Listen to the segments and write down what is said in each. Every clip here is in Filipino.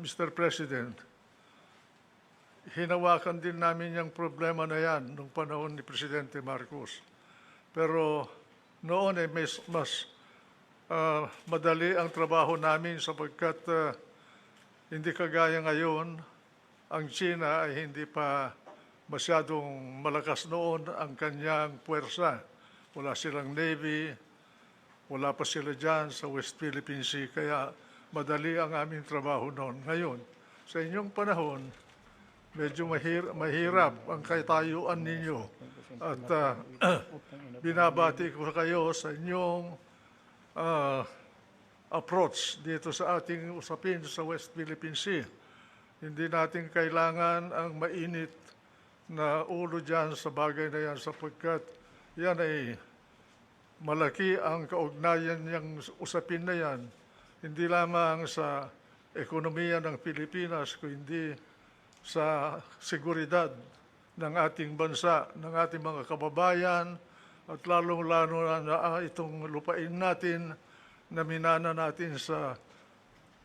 Mr. President, hinawakan din namin yung problema na yan nung panahon ni Presidente Marcos. Pero noon ay mas madali ang trabaho namin sapagkat hindi kagaya ngayon, ang China ay hindi pa masyadong malakas noon ang kanyang puwersa. Wala silang Navy, wala pa sila dyan sa West Philippine Sea, kaya madali ang aming trabaho noon. Ngayon, sa inyong panahon, medyo mahirap ang katayuan ninyo. At binabati ko kayo sa inyong approach dito sa ating usapin sa West Philippine Sea. Hindi natin kailangan ang mainit na ulo dyan sa bagay na yan sapagkat yan ay malaki ang kaugnayan niyang usapin na yan. Hindi lamang sa ekonomiya ng Pilipinas, kundi sa seguridad ng ating bansa, ng ating mga kababayan, at lalong-lalo na itong lupain natin na minana natin sa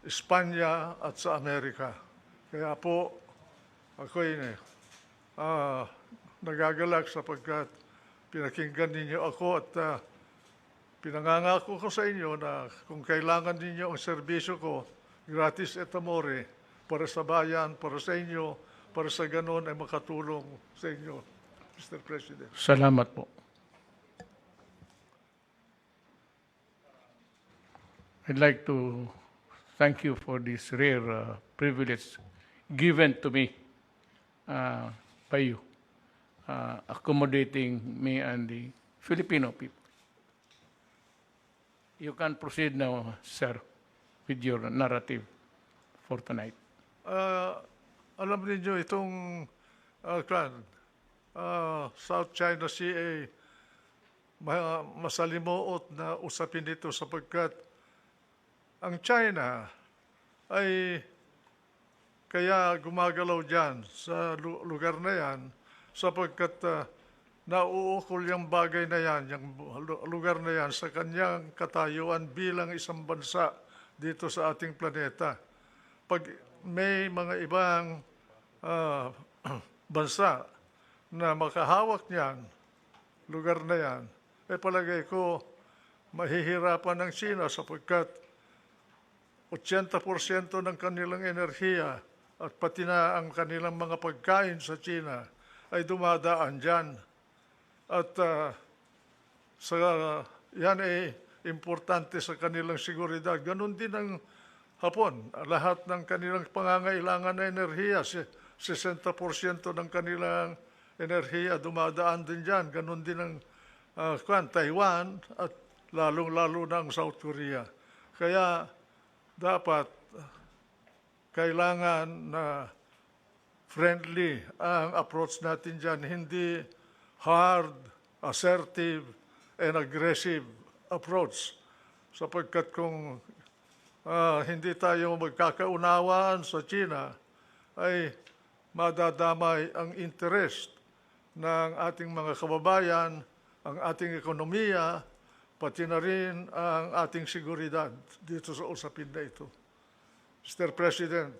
Espanya at sa Amerika. Kaya po, ako'y nagagalak sapagkat pinakinggan ninyo ako at pinangangako ko sa inyo na kung kailangan ninyo ang serbisyo ko, gratis et amore, para sa bayan, para sa inyo, para sa ganon ay makatulong sa inyo, Mr. President. Salamat po. I'd like to thank you for this rare privilege given to me by you, accommodating me and the Filipino people. You can proceed now, sir, with your narrative for tonight. Alam niyo itong South China Sea ay masalimuot na usapin ito sapagkat ang China ay kaya gumagalaw dyan sa lugar na yan sapagkat nauukol yung bagay na yan, yung lugar na yan sa kanyang katayuan bilang isang bansa dito sa ating planeta. Pag may mga ibang bansa na makahawak niyan, lugar na yan, palagay ko mahihirapan ng China sapagkat 80% ng kanilang enerhiya at pati na ang kanilang mga pagkain sa China ay dumadaan dyan. At yan ay importante sa kanilang seguridad. Ganon din ang Hapon. Lahat ng kanilang pangangailangan na enerhiya, 60% ng kanilang enerhiya dumadaan din dyan. Ganon din ang Taiwan at lalong-lalo na ang South Korea. Kaya dapat kailangan na friendly ang approach natin dyan, hindi hard, assertive, and aggressive approach. Sapagkat kung hindi tayo magkakaunawaan sa China, ay madadamay ang interest ng ating mga kababayan, ang ating ekonomiya, pati na rin ang ating seguridad dito sa usapin na ito. Mr. President,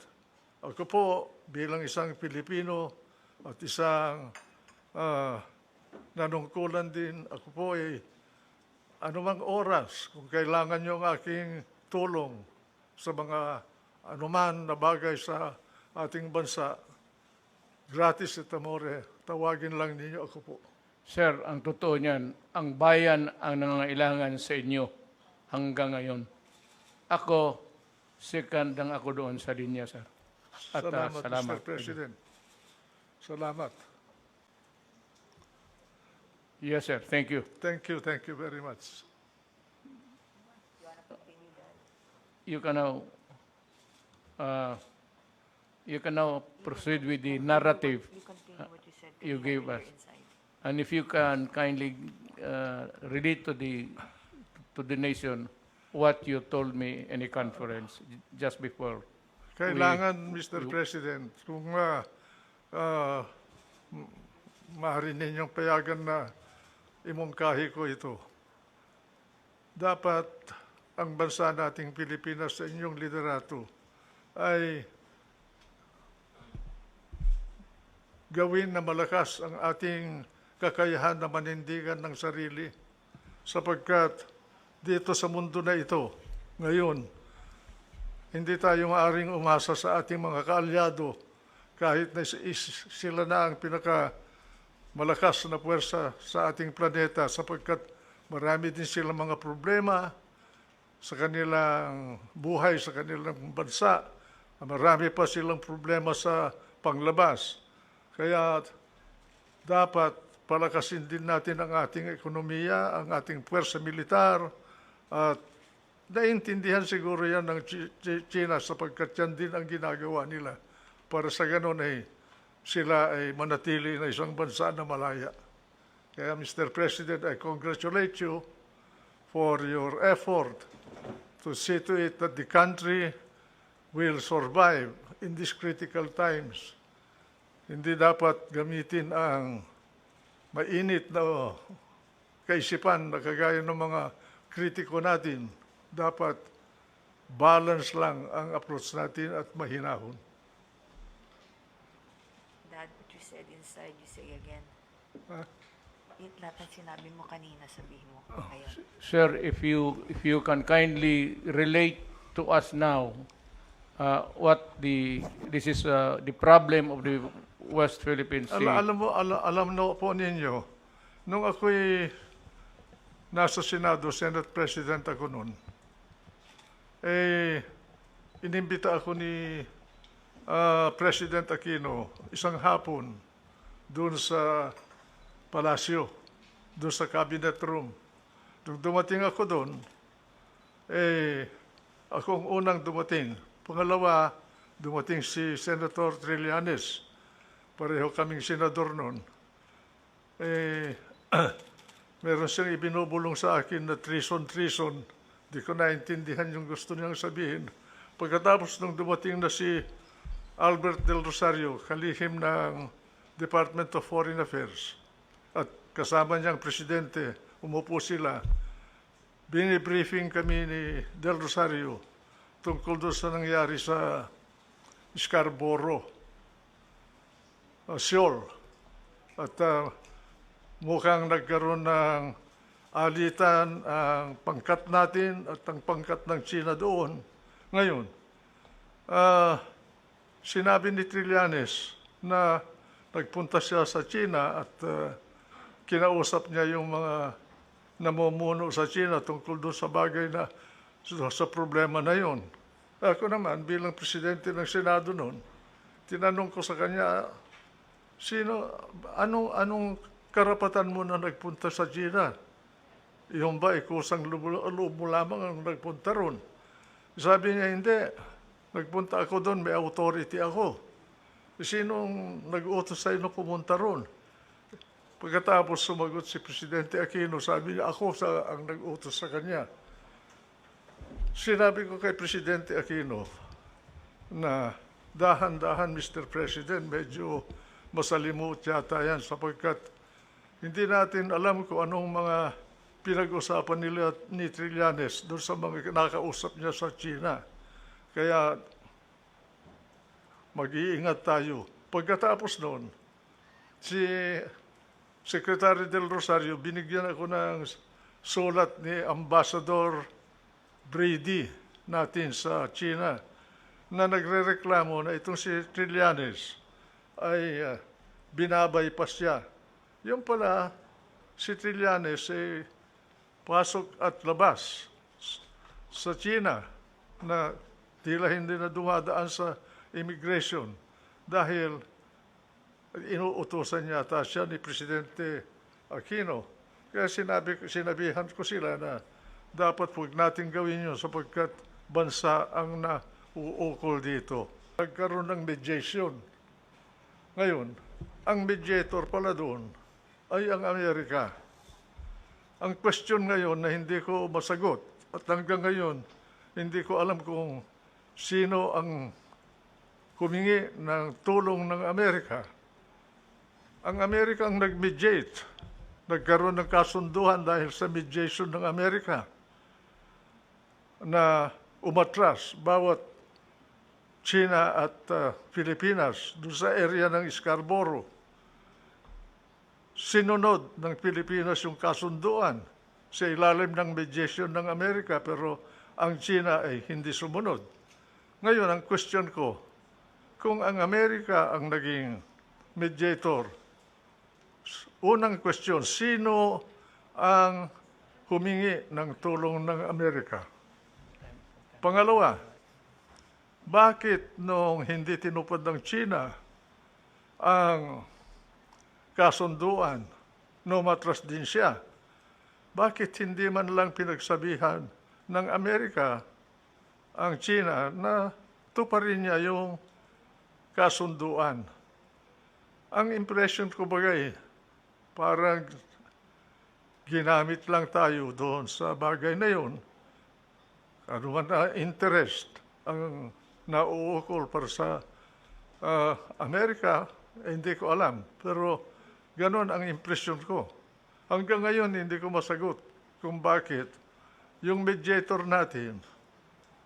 ako po bilang isang Pilipino at isang nanungkulan din, ako po ay anumang oras kung kailangan nyo ang aking tulong sa mga anuman na bagay sa ating bansa, gratis et amore, tawagin lang ninyo ako po. Sir, ang totoo niyan, ang bayan ang nangangailangan sa inyo hanggang ngayon. Ako, second lang ako doon sa linya, sir. At salamat, Mr. President. Salamat. Yes, sir. Thank you. Thank you very much. You can now proceed with the narrative you gave us. And if you can kindly relate to the nation what you told me in a conference just before. Kailangan, Mr. President, kung maaari ninyong payagan na imungkahi ko ito, dapat ang bansa nating Pilipinas sa inyong liderato ay gawin na malakas ang ating kakayahan na manindigan ng sarili. Sapagkat dito sa mundo na ito, ngayon, hindi tayo maaaring umasa sa ating mga kaalyado kahit na sila na ang malakas na puwersa sa ating planeta sapagkat marami din silang mga problema sa kanilang buhay, sa kanilang bansa. Marami pa silang problema sa panglabas. Kaya dapat palakasin din natin ang ating ekonomiya, ang ating puwersa militar, at naintindihan siguro yan ng China sapagkat yan din ang ginagawa nila para sa ganun ay sila ay manatili na isang bansa na malaya. Kaya Mr. President, I congratulate you for your effort to see to it that the country will survive in these critical times. Hindi dapat gamitin ang mainit na kaisipan na kagaya ng mga kritiko natin. Dapat balance lang ang approach natin at mahinahon. Dad, what you said inside, you say again. Ah. Lahat ng sinabi mo kanina, sabihin mo ngayon. Sir, if you can kindly relate to us now what this is the problem of the West Philippine Sea. Alam na po ninyo, nung ako'y nasa Senado, Senate President ako noon, inimbita ako ni President Aquino isang hapon doon sa palasyo, doon sa cabinet room. Nung dumating ako doon, akong unang dumating. Pangalawa, dumating si Senator Trillanes. Pareho kaming senador noon. Meron siyang ibinubulong sa akin na treason. Di ko naintindihan yung gusto niyang sabihin. Pagkatapos nung dumating na si Albert Del Rosario, kalihim ng Department of Foreign Affairs, at kasama niyang presidente, umupo sila. Binibriefing kami ni Del Rosario tungkol doon sa nangyari sa Scarborough, Seoul. At mukhang nagkaroon ng alitan ang pangkat natin at ang pangkat ng China doon. Ngayon, sinabi ni Trillanes na nagpunta siya sa China at kinausap niya yung mga namumuno sa China tungkol doon sa bagay na sa problema na yon. Ako naman, bilang presidente ng Senado noon, tinanong ko sa kanya, anong karapatan mo na nagpunta sa China? Yung ba, kusang loob mo lamang ang nagpunta ron? Sabi niya, hindi. Nagpunta ako doon, may authority ako. Sinong nag-utos sa'yo na pumunta ron? Pagkatapos sumagot si Presidente Aquino, sabi niya, ako ang nag-utos sa kanya. Sinabi ko kay Presidente Aquino na dahan-dahan, Mr. President, medyo masalimuot yata yan sapagkat hindi natin alam kung anong mga pinag-usapan nila ni Trillanes doon sa mga nakausap niya sa China. Kaya mag-iingat tayo. Pagkatapos noon, si Secretary Del Rosario, binigyan ako ng sulat ni Ambassador Brady natin sa China na nagrereklamo na itong si Trillanes ay binabypass siya. Yung pala, si Trillanes ay pasok at labas sa China na tila hindi na dumadaan sa immigration dahil inuutosan yata siya ni Presidente Aquino. Kaya sinabihan ko sila na dapat huwag natin gawin yun sapagkat bansa ang nauukol dito. Nagkaroon ng mediation. Ngayon, ang mediator pala doon ay ang Amerika. Ang question ngayon na hindi ko masagot at hanggang ngayon hindi ko alam kung sino ang humingi ng tulong ng Amerika. Ang Amerika ang nag-mediate. Nagkaroon ng kasunduan dahil sa mediation ng Amerika na umatras bawat China at Pilipinas doon sa area ng Scarborough. sinunod ng Pilipinas yung kasunduan sa ilalim ng mediation ng Amerika, pero ang China ay hindi sumunod. Ngayon, ang question ko, kung ang Amerika ang naging mediator, unang question, sino ang humingi ng tulong ng Amerika? Pangalawa, bakit nung hindi tinupad ng China ang kasunduan, umatras din siya? Bakit hindi man lang pinagsabihan ng Amerika ang China na tuparin niya yung kasunduan? Ang impression ko bagay, parang ginamit lang tayo doon sa bagay na yun. Ano man na interest ang nauukol para sa Amerika, hindi ko alam. Pero ganon ang impression ko. Hanggang ngayon, hindi ko masagot kung bakit yung mediator natin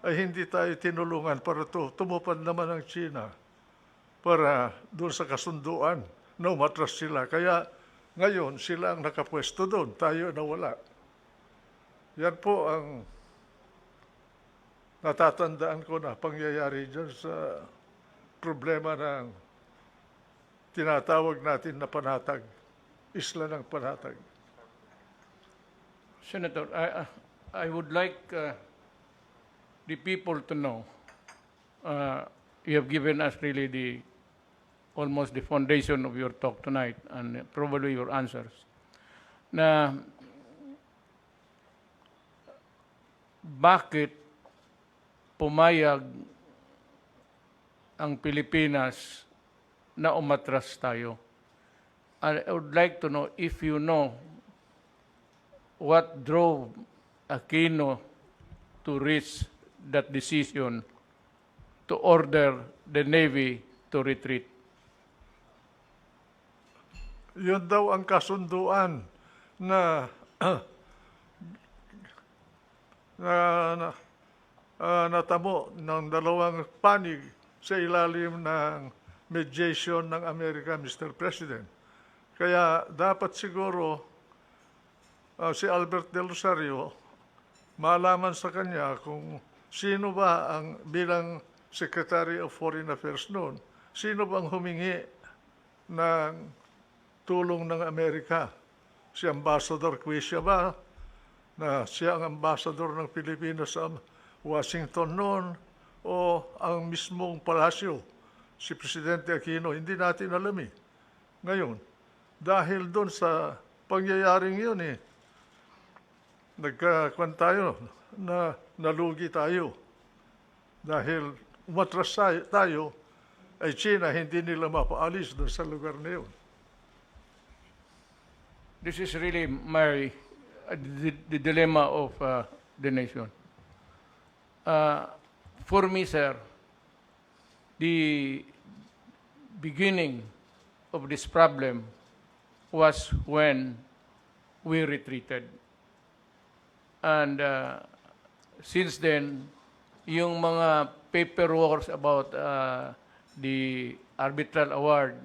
ay hindi tayo tinulungan para tumupad naman ang China para doon sa kasunduan na umatras sila. Kaya ngayon, sila ang nakapwesto doon, tayo nawala. Yan po ang natatandaan ko na pangyayari dyan sa problema ng tinatawag natin na panatag, isla ng panatag. Senator, I would like the people to know, you have given us really almost the foundation of your talk tonight and probably your answers, na bakit pumayag ang Pilipinas na umatras tayo. I would like to know if you know what drove Aquino to reach that decision to order the Navy to retreat. Yun daw ang kasunduan na natamo ng dalawang panig sa ilalim ng mediation ng Amerika, Mr. President. Kaya dapat siguro si Albert Del Rosario malaman sa kanya kung sino ba ang bilang Secretary of Foreign Affairs noon, sino bang humingi ng tulong ng Amerika? Si Ambassador Quisha ba, na siya ang ambassador ng Pilipinas sa Washington noon, o ang mismong palasyo, si Presidente Aquino? Hindi natin alam eh. Ngayon, dahil doon sa pangyayaring yun nagkakuan tayo, na nalugi tayo. Dahil umatras tayo, ay China, hindi nila mapaalis doon sa lugar na yun. This is really the dilemma of the nation. For me, sir, the beginning of this problem was when we retreated. And since then, yung mga paperwork about the arbitral award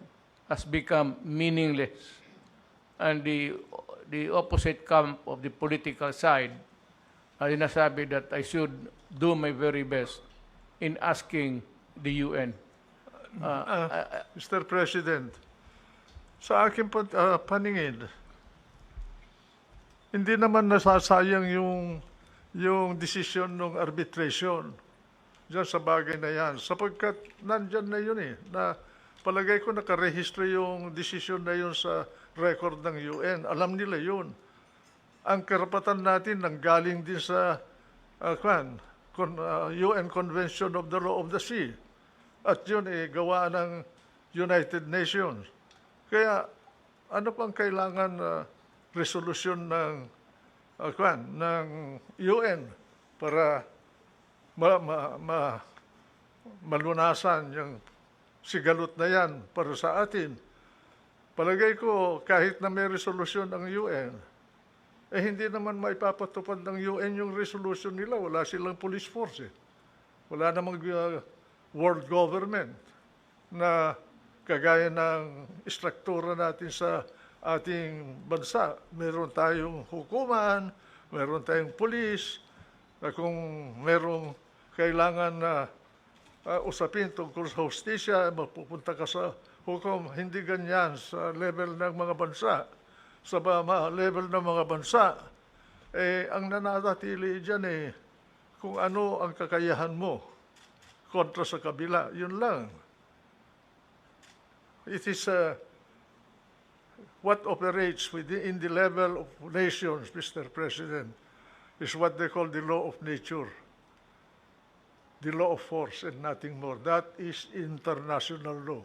has become meaningless. And the opposite camp of the political side ay nasabi that I should do my very best in asking the UN. Mr. President, sa aking paningin, hindi naman nasasayang yung desisyon ng arbitration dyan sa bagay na yan, sapagkat nandyan na yun na palagay ko nakarehistro yung desisyon na yun sa record ng UN. Alam nila yun. Ang karapatan natin nanggaling din sa UN Convention of the Law of the Sea. At yun gawa ng United Nations. Kaya ano pang kailangan resolusyon ng UN para malunasan yung sigalot na yan para sa atin? Palagay ko, kahit na may resolusyon ang UN, hindi naman maipapatupad ng UN yung resolution nila. Wala silang police force. Wala namang world government na kagaya ng istruktura natin sa ating bansa. Meron tayong hukuman, meron tayong pulis, na kung merong kailangan na usapin tungkol sa hustisya, mapupunta ka sa hukom. Hindi ganyan sa level ng mga bansa. Sa level ng mga bansa, ang nananatili dyan kung ano ang kakayahan mo kontra sa kabila. Yun lang. It is what operates within the level of nations, Mr. President, is what they call the law of nature, the law of force and nothing more. That is international law.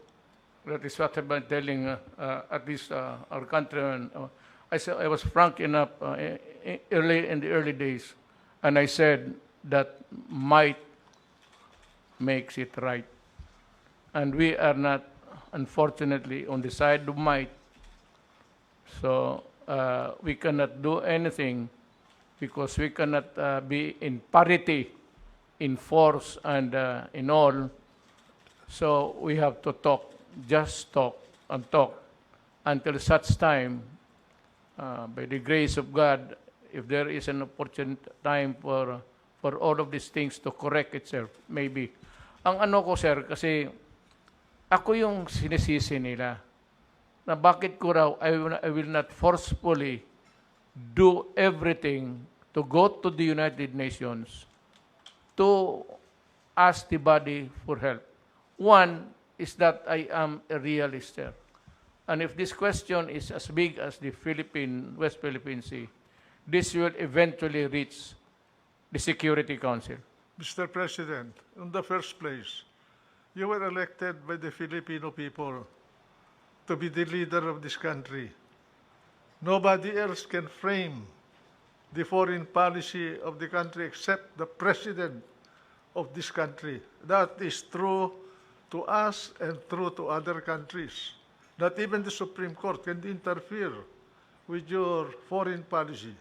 That is what I've been telling at least our countrymen. I was frank enough in the early days, and I said that might makes it right. And we are not, unfortunately, on the side of might. So we cannot do anything because we cannot be in parity in force and in all. So we have to talk, just talk and talk until such time, by the grace of God, if there is an opportune time for all of these things to correct itself, maybe. Ang ano ko, sir, kasi ako yung sinisisi nila na bakit ko raw I will not forcefully do everything to go to the United Nations to ask the body for help. One is that I am a realist, sir. And if this question is as big as the West Philippine Sea, this will eventually reach the Security Council. Mr. President, in the first place, you were elected by the Filipino people to be the leader of this country. Nobody else can frame the foreign policy of the country except the president of this country. That is true to us and true to other countries. Not even the Supreme Court can interfere with your foreign policy.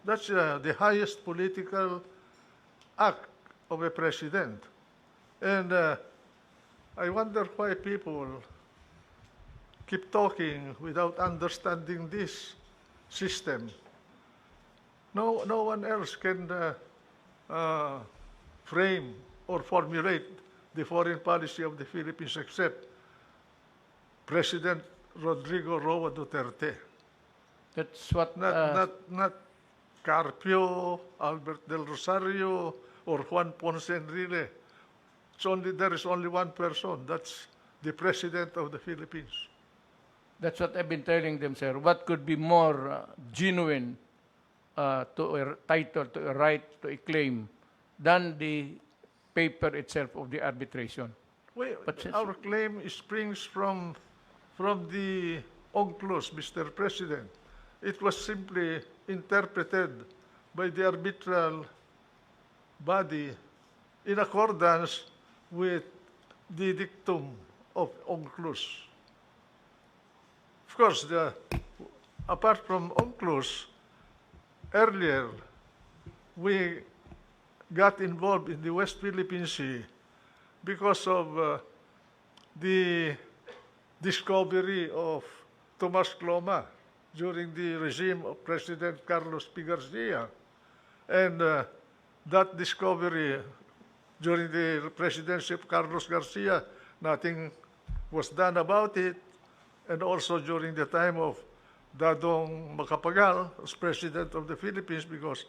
That's the highest political act of a president. And I wonder why people keep talking without understanding this system. No one else can frame or formulate the foreign policy of the Philippines except President Rodrigo Roa Duterte. That's what Not Carpio, Albert Del Rosario, or Juan Ponce Enrile. There is only one person. That's the President of the Philippines. That's what I've been telling them, sir. What could be more genuine to a title, to a right, to a claim, than the paper itself of the arbitration? Our claim springs from the UNCLOS, Mr. President. It was simply interpreted by the arbitral body in accordance with the dictum of UNCLOS. Of course, apart from UNCLOS, earlier we got involved in the West Philippine Sea because of the discovery of Tomas Cloma during the regime of President Carlos P. Garcia. And that discovery during the presidency of Carlos Garcia, nothing was done about it. And also during the time of Dadong Macapagal as president of the Philippines, because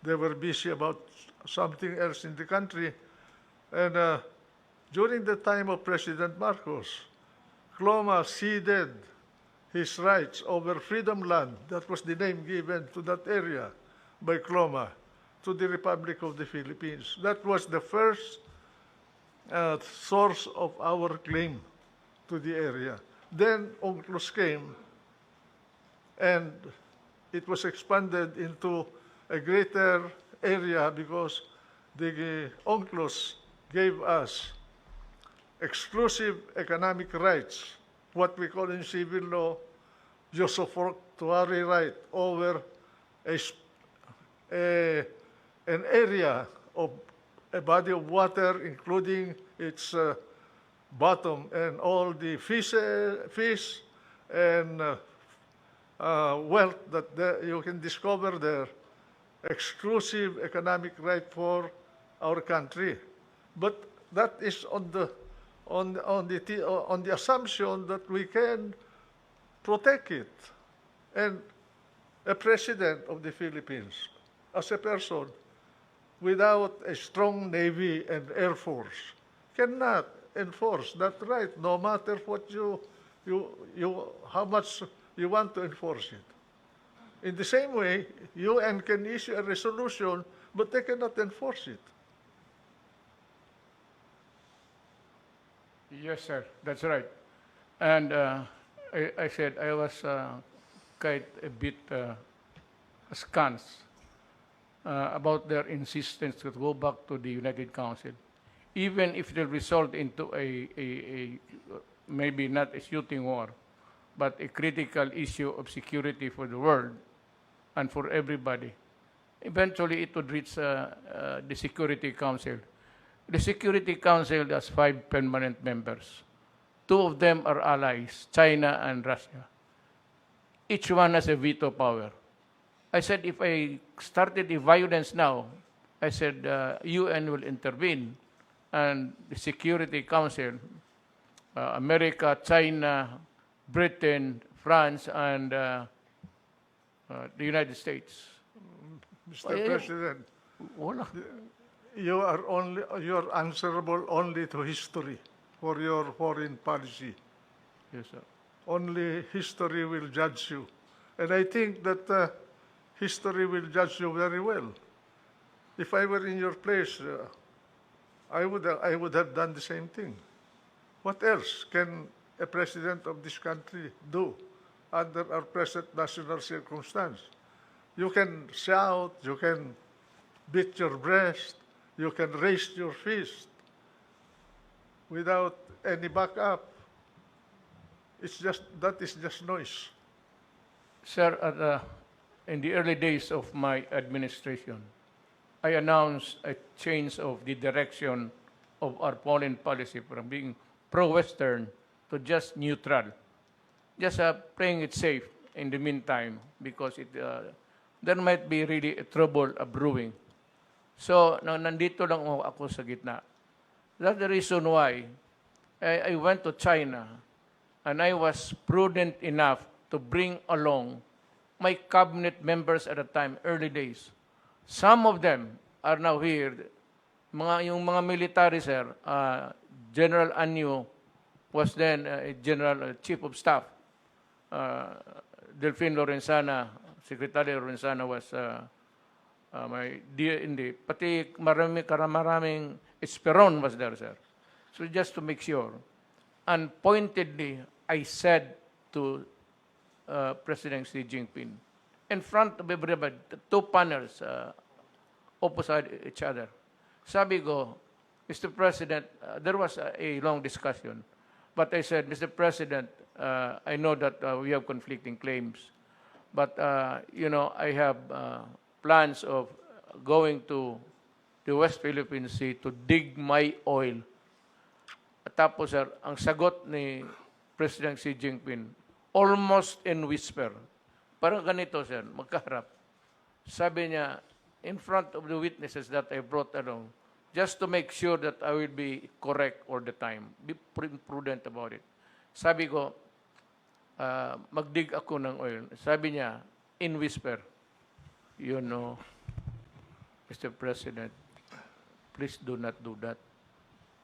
they were busy about something else in the country. And during the time of President Marcos, Cloma ceded his rights over Freedom Land, that was the name given to that area by Cloma, to the Republic of the Philippines. That was the first source of our claim to the area. Then UNCLOS came, and it was expanded into a greater area because the UNCLOS gave us exclusive economic rights, what we call in civil law, usufructuary right over an area of a body of water, including its bottom and all the fish and wealth that you can discover there, exclusive economic right for our country. But that is on the assumption that we can protect it. And a president of the Philippines, as a person, without a strong Navy and Air Force, cannot enforce that right, no matter what how much you want to enforce it. In the same way, UN can issue a resolution, but they cannot enforce it. Yes, sir. That's right. And I said I was quite a bit askance about their insistence to go back to the United Council, even if it will result into a maybe not a shooting war, but a critical issue of security for the world and for everybody. Eventually, it would reach the Security Council. The Security Council has 5 permanent members. 2 of them are allies, China and Russia. Each one has a veto power. I said, if I started the violence now, I said, UN will intervene, and the Security Council, America, China, Britain, France, and the United States. Mr. President, Wala. you are answerable only to history for your foreign policy. Yes, sir. Only history will judge you. And I think that history will judge you very well. If I were in your place, I would have done the same thing. What else can a president of this country do under our present national circumstance? You can shout, you can beat your breast, you can raise your fist without any backup. That is just noise. Sir, in the early days of my administration, I announced a change of the direction of our foreign policy from being pro-Western to just neutral. Just playing it safe in the meantime because there might be really a trouble brewing. So, nandito lang ako sa gitna. That's the reason why I went to China and I was prudent enough to bring along my cabinet members at the time, early days. Some of them are now here. Yung mga military, sir, General Anyo was then General Chief of Staff. Delphine Lorenzana, Secretary Lorenzana was my DND. Pati maraming Esperon was there, sir. So just to make sure. And pointedly, I said to President Xi Jinping, in front of everybody, 2 panels opposite each other. Sabi ko, Mr. President, there was a long discussion. But I said, Mr. President, I know that we have conflicting claims. But, I have plans of going to the West Philippine Sea to dig my oil. At tapos, sir, ang sagot ni President Xi Jinping, almost in whisper. Parang ganito, sir, magkaharap. Sabi niya, in front of the witnesses that I brought along, just to make sure that I will be correct all the time. Be prudent about it. Sabi ko, magdig ako ng oil. Sabi niya, in whisper, Mr. President, please do not do that.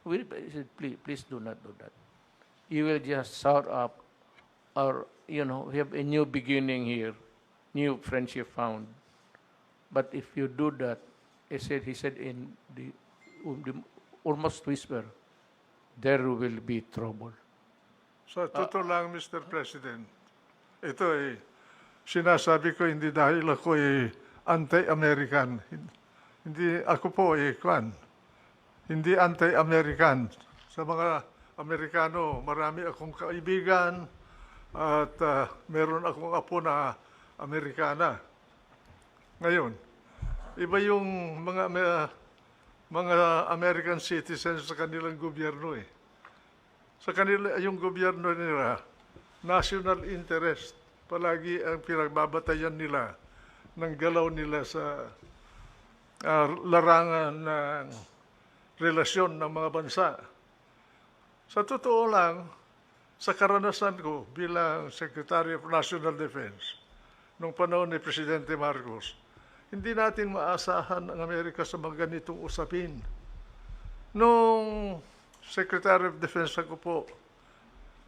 Please do not do that. You will just sour up our, we have a new beginning here, new friendship found. But if you do that, he said in the almost whisper, there will be trouble. Sa totoo lang, Mr. President, ito sinasabi ko hindi dahil ako anti-American. Hindi ako po hindi anti-American. Sa mga Amerikano, marami akong kaibigan at meron akong apo na Amerikana. Ngayon, iba yung mga American citizens sa kanilang gobyerno Sa kanila, yung gobyerno nila, national interest palagi ang pinagbabatayan nila ng galaw nila sa larangan ng relasyon ng mga bansa. Sa totoo lang, sa karanasan ko bilang Secretary of National Defense, nung panahon ni Presidente Marcos, hindi natin maasahan ang Amerika sa mga ganitong usapin. Nung Secretary of Defense ako po,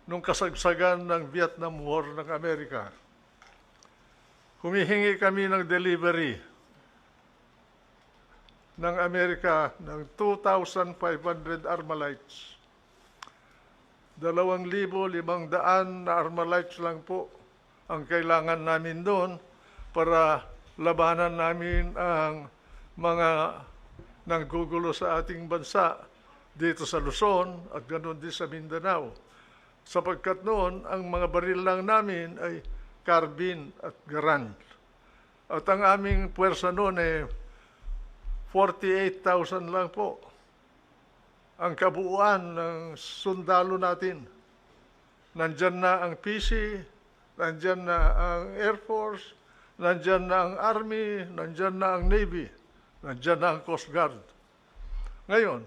nung kasagsagan ng Vietnam War ng Amerika, humihingi kami ng delivery ng Amerika ng 2,500 Armalites. 2,500 na Armalites lang po ang kailangan namin doon para labanan namin ang mga nanggugulo sa ating bansa dito sa Luzon at ganoon din sa Mindanao. Sapagkat noon, ang mga baril lang namin ay carbine at garand. At ang aming puwersa noon ay 48,000 lang po ang kabuuan ng sundalo natin. Nandyan na ang PC, nandyan na ang Air Force, nandyan na ang Army, nandyan na ang Navy, nandyan na ang Coast Guard. Ngayon,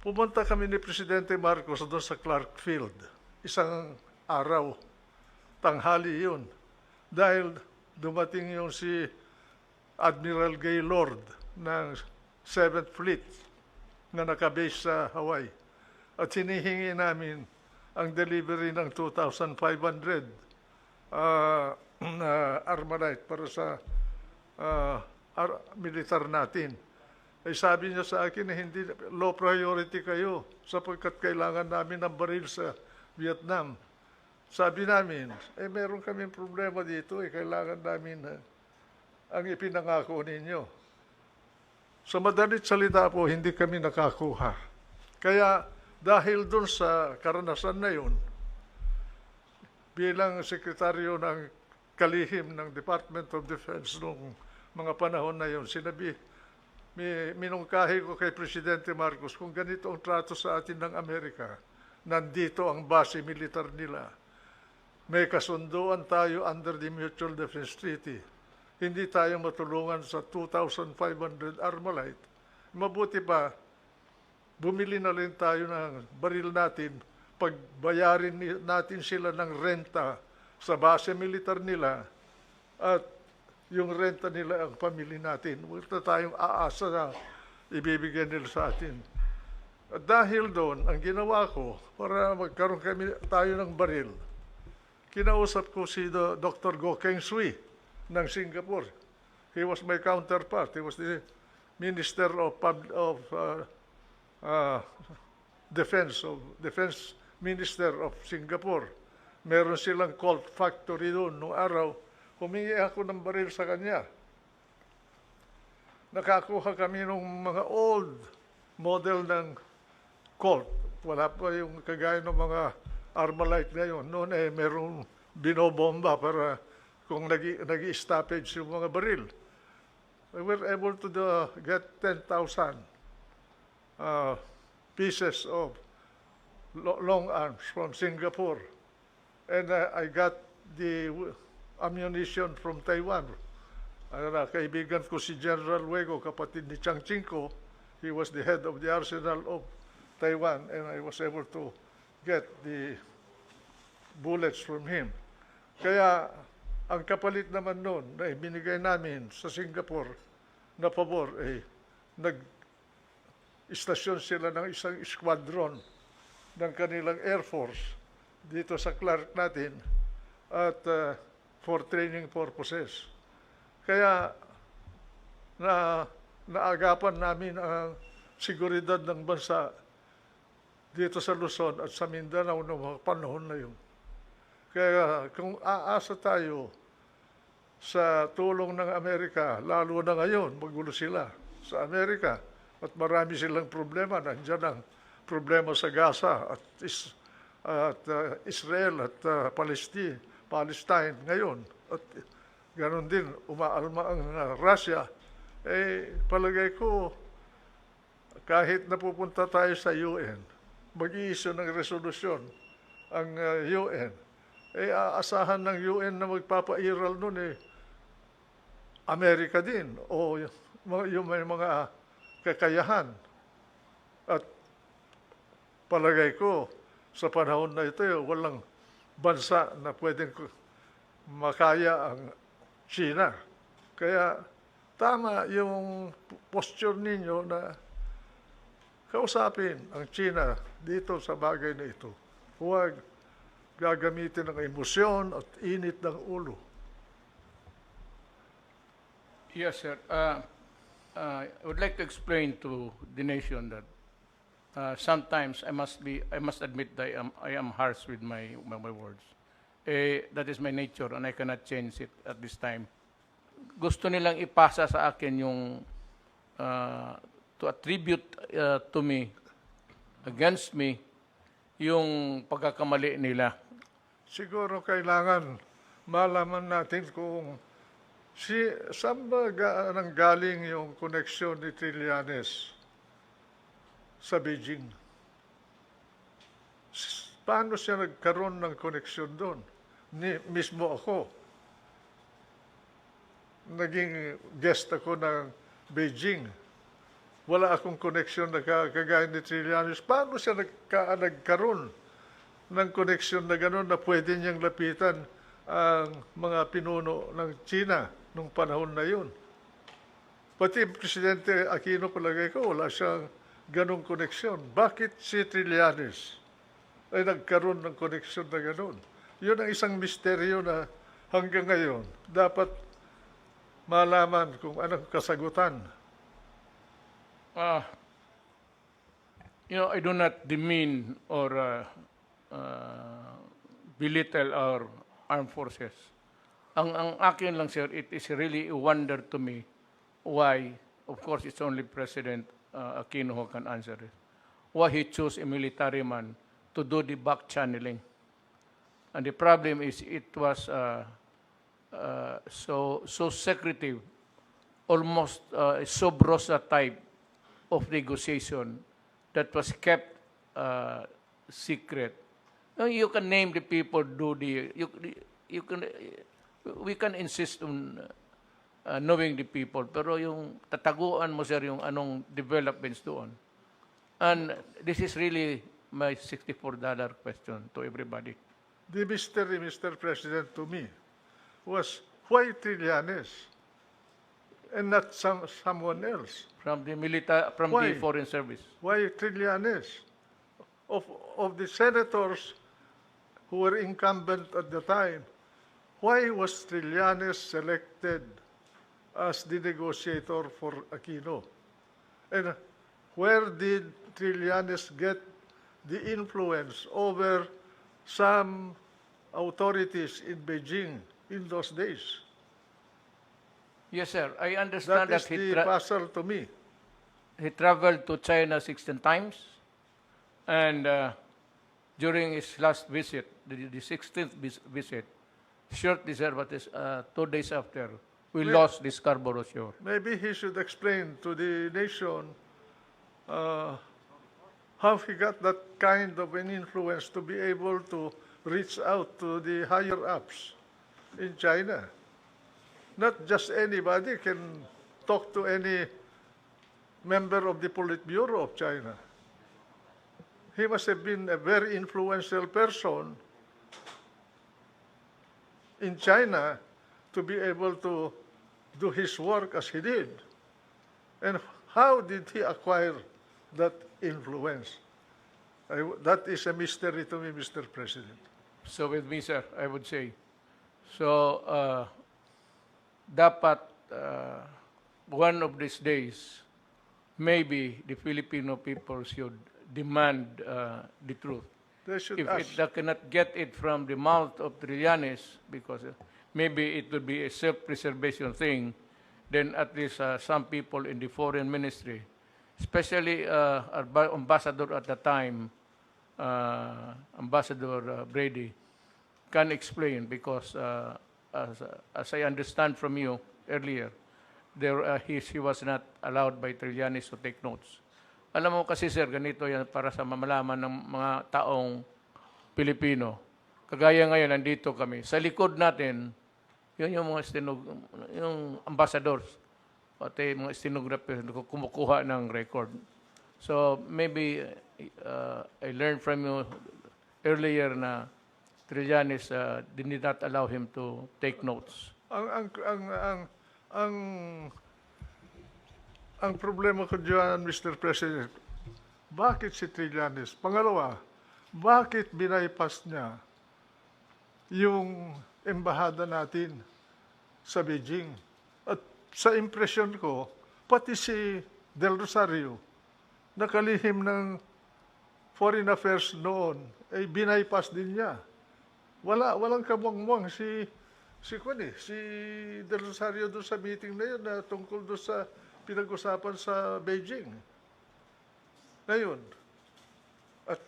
pumunta kami ni Presidente Marcos doon sa Clark Field. Isang araw, tanghali yun. Dahil dumating yung si Admiral Gaylord ng 7th Fleet na nakabase sa Hawaii. At hinihingi namin ang delivery ng 2,500 na Armalite para sa militar natin. Ay sabi niya sa akin na hindi low priority kayo sapagkat kailangan namin ng baril sa Vietnam. Sabi namin, meron kaming problema dito, kailangan namin ang ipinangako ninyo. Sa madalit salita po, hindi kami nakakuha. Kaya dahil dun sa karanasan na yun, bilang sekretaryo ng kalihim ng Department of Defense noong mga panahon na yun, minungkahi ko kay Presidente Marcos kung ganito ang trato sa atin ng Amerika, nandito ang base militar nila. May kasunduan tayo under the Mutual Defense Treaty. Hindi tayo matulungan sa 2,500 Armalite. Mabuti pa, bumili na rin tayo ng baril natin, pagbayarin natin sila ng renta sa base militar nila at yung renta nila ang pamili natin. Wala tayong aasa na ibibigay nila sa atin. At dahil doon, ang ginawa ko, para magkaroon tayo ng baril, kinausap ko si Dr. Goh Keng Swee ng Singapore. He was my counterpart. He was the Minister of Defense Minister of Singapore. Meron silang Colt factory doon noong araw. Humingi ako ng baril sa kanya. Nakakuha kami ng mga old model ng Colt. Wala pa yung kagaya ng mga Armalite ngayon. Noon merong binobomba para kung nag-stoppage yung mga baril. We were able to get 10,000 pieces of long arms from Singapore. And I got the ammunition from Taiwan. Kaibigan ko si General Wego, kapatid ni Chiang Ching-ko. He was the head of the arsenal of Taiwan, and I was able to get the bullets from him. Kaya ang kapalit naman noon na ibinigay namin sa Singapore na pabor, nag-istasyon sila ng isang squadron ng kanilang Air Force dito sa Clark natin at for training purposes. Kaya naagapan namin ang seguridad ng bansa dito sa Luzon at sa Mindanao noong mga panahon na yun. Kaya kung aasa tayo sa tulong ng Amerika, lalo na ngayon, magulo sila sa Amerika at marami silang problema. Nandiyan ang problema sa Gaza at Israel at Palestine ngayon. At ganoon din, umaalma ang Russia. Palagay ko, kahit napupunta tayo sa UN, mag-i-issue ng resolusyon ang UN, aasahan ng UN na magpapairal nun Amerika din o yung may mga kakayahan. At palagay ko, sa panahon na ito, walang bansa na pwedeng makaya ang China. Kaya tama yung posture ninyo na kausapin ang China dito sa bagay na ito. Huwag gagamitin ng emosyon at init ng ulo. Yes, sir. I would like to explain to the nation that sometimes I must admit that I am harsh with my words. That is my nature and I cannot change it at this time. Gusto nilang ipasa sa akin yung to attribute to me, against me, yung pagkakamali nila. Siguro kailangan malaman natin kung saan ba nanggaling yung koneksyon ni Trillanes sa Beijing. Paano siya nagkaroon ng koneksyon doon? Mismo ako. Naging guest ako ng Beijing. Wala akong koneksyon na kagaya ni Trillanes. Paano siya nagkaroon ng koneksyon na gano'n na pwede niyang lapitan ang mga pinuno ng China nung panahon na yun? Pati Presidente Aquino, palagay ko, wala siyang ganong koneksyon. Bakit si Trillanes ay nagkaroon ng koneksyon na gano'n? Yun ang isang misteryo na hanggang ngayon dapat malaman kung anong kasagutan. I do not demean or belittle our armed forces. Ang akin lang, sir, it is really a wonder to me why, of course, it's only President Aquino who can answer it, why he chose a military man to do the back channeling. And the problem is it was so secretive, almost sub rosa type of negotiation that was kept secret. Now, you can name the people, we can insist on knowing the people, pero yung tataguan mo, sir, yung anong developments doon. And this is really my $64 question to everybody. The mystery, Mr. President, to me was why Trillanes and not someone else? From the Why? foreign service. Why Trillanes? Of the senators who were incumbent at the time, why was Trillanes selected as the negotiator for Aquino? And where did Trillanes get the influence over some authorities in Beijing in those days? Yes, sir. I understand That is that the puzzle to me. he traveled to China 16 times, and during his last visit, the 16th visit, shortly, sir, but 2 days after, we lost the Scarborough Shoal. Maybe he should explain to the nation how he got that kind of an influence to be able to reach out to the higher-ups in China. Not just anybody can talk to any member of the Politburo of China. He must have been a very influential person in China to be able to do his work as he did. And how did he acquire that influence? That is a mystery to me, Mr. President. So with me, sir, I would say, so dapat one of these days, maybe the Filipino people should demand the truth. They should If ask. they cannot get it from the mouth of Trillanes, because maybe it would be a self-preservation thing, then at least some people in the foreign ministry, especially our ambassador at the time, Ambassador Brady, can explain, because as I understand from you earlier, he was not allowed by Trillanes to take notes. Alam mo kasi, sir, ganito yan para sa mamalaman ng mga taong Pilipino. kagaya ngayon, nandito kami. Sa likod natin, yun yung mga yung ambassadors, pati mga stenographers na kumukuha ng record. So maybe I learned from you earlier na Trillanes did not allow him to take notes. Ang ang problema ko diyan, Mr. President, bakit si Trillanes? Pangalawa, bakit binaypas niya yung embahada natin sa Beijing? At sa impresyon ko, pati si Del Rosario, nakalihim ng Foreign Affairs noon, ay binaypas din niya. Walang kamuang-muang si Del Rosario doon sa meeting na yun na tungkol doon sa pinag-usapan sa Beijing. Ngayon, at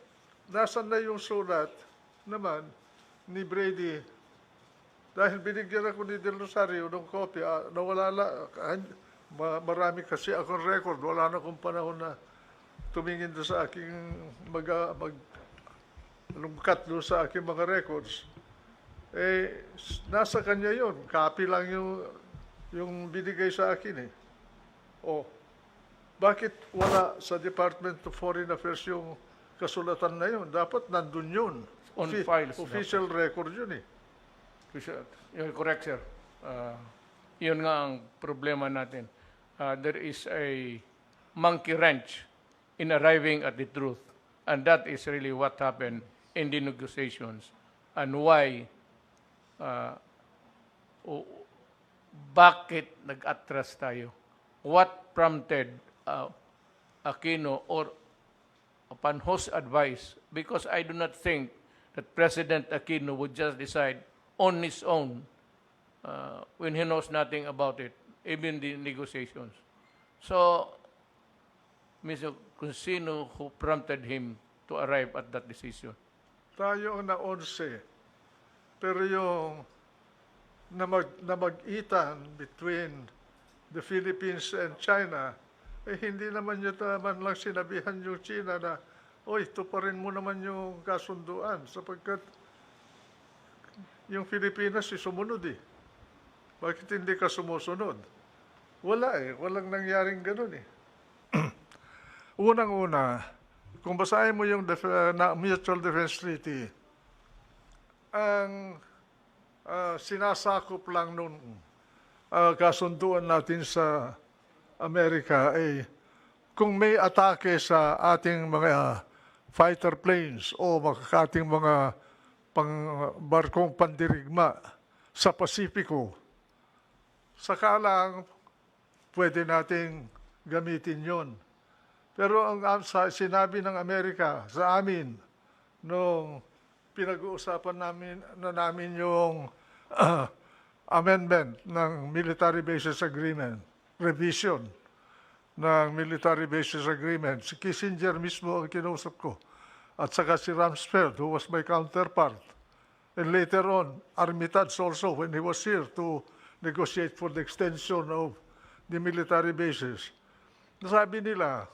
nasan na yung sulat naman ni Brady, dahil binigyan ako ni Del Rosario ng kopya, marami kasi akong record, wala na akong panahon na tumingin doon sa aking lumkat doon sa aking mga records. Eh, nasa kanya yun. Copy lang yung binigay sa akin eh. O, bakit wala sa Department of Foreign Affairs yung kasulatan na yun? Dapat nandun yun. On files. Official record yun eh. You're correct, sir. Yun nga ang problema natin. There is a monkey wrench in arriving at the truth. And that is really what happened in the negotiations. And why, bakit nag-atras tayo? What prompted Aquino or upon whose advice? Because I do not think that President Aquino would just decide on his own when he knows nothing about it, even the negotiations. So, Mr. Consino, who prompted him to arrive at that decision? Tayo ang na-11. Pero yung na mag-itan between the Philippines and China, eh hindi naman nyo naman lang sinabihan yung China na, oy, tuparin mo naman yung kasunduan sapagkat yung Pilipinas sumunod eh. Bakit hindi ka sumusunod? Wala eh. Walang nangyaring ganun eh. Unang-una, kung basahin mo yung Mutual Defense Treaty, ang sinasakop lang nun kasunduan natin sa Amerika ay kung may atake sa ating mga fighter planes o ating mga barkong pandirigma sa Pasipiko, saka lang pwede nating gamitin yon. Pero ang sinabi ng Amerika sa amin nung pinag-uusapan namin yung amendment ng Military Bases Agreement, revision ng Military Bases Agreement, si Kissinger mismo ang kinausap ko, at saka si Rumsfeld, who was my counterpart. And later on, Armitage also, when he was here to negotiate for the extension of the military bases. Nasabi nila,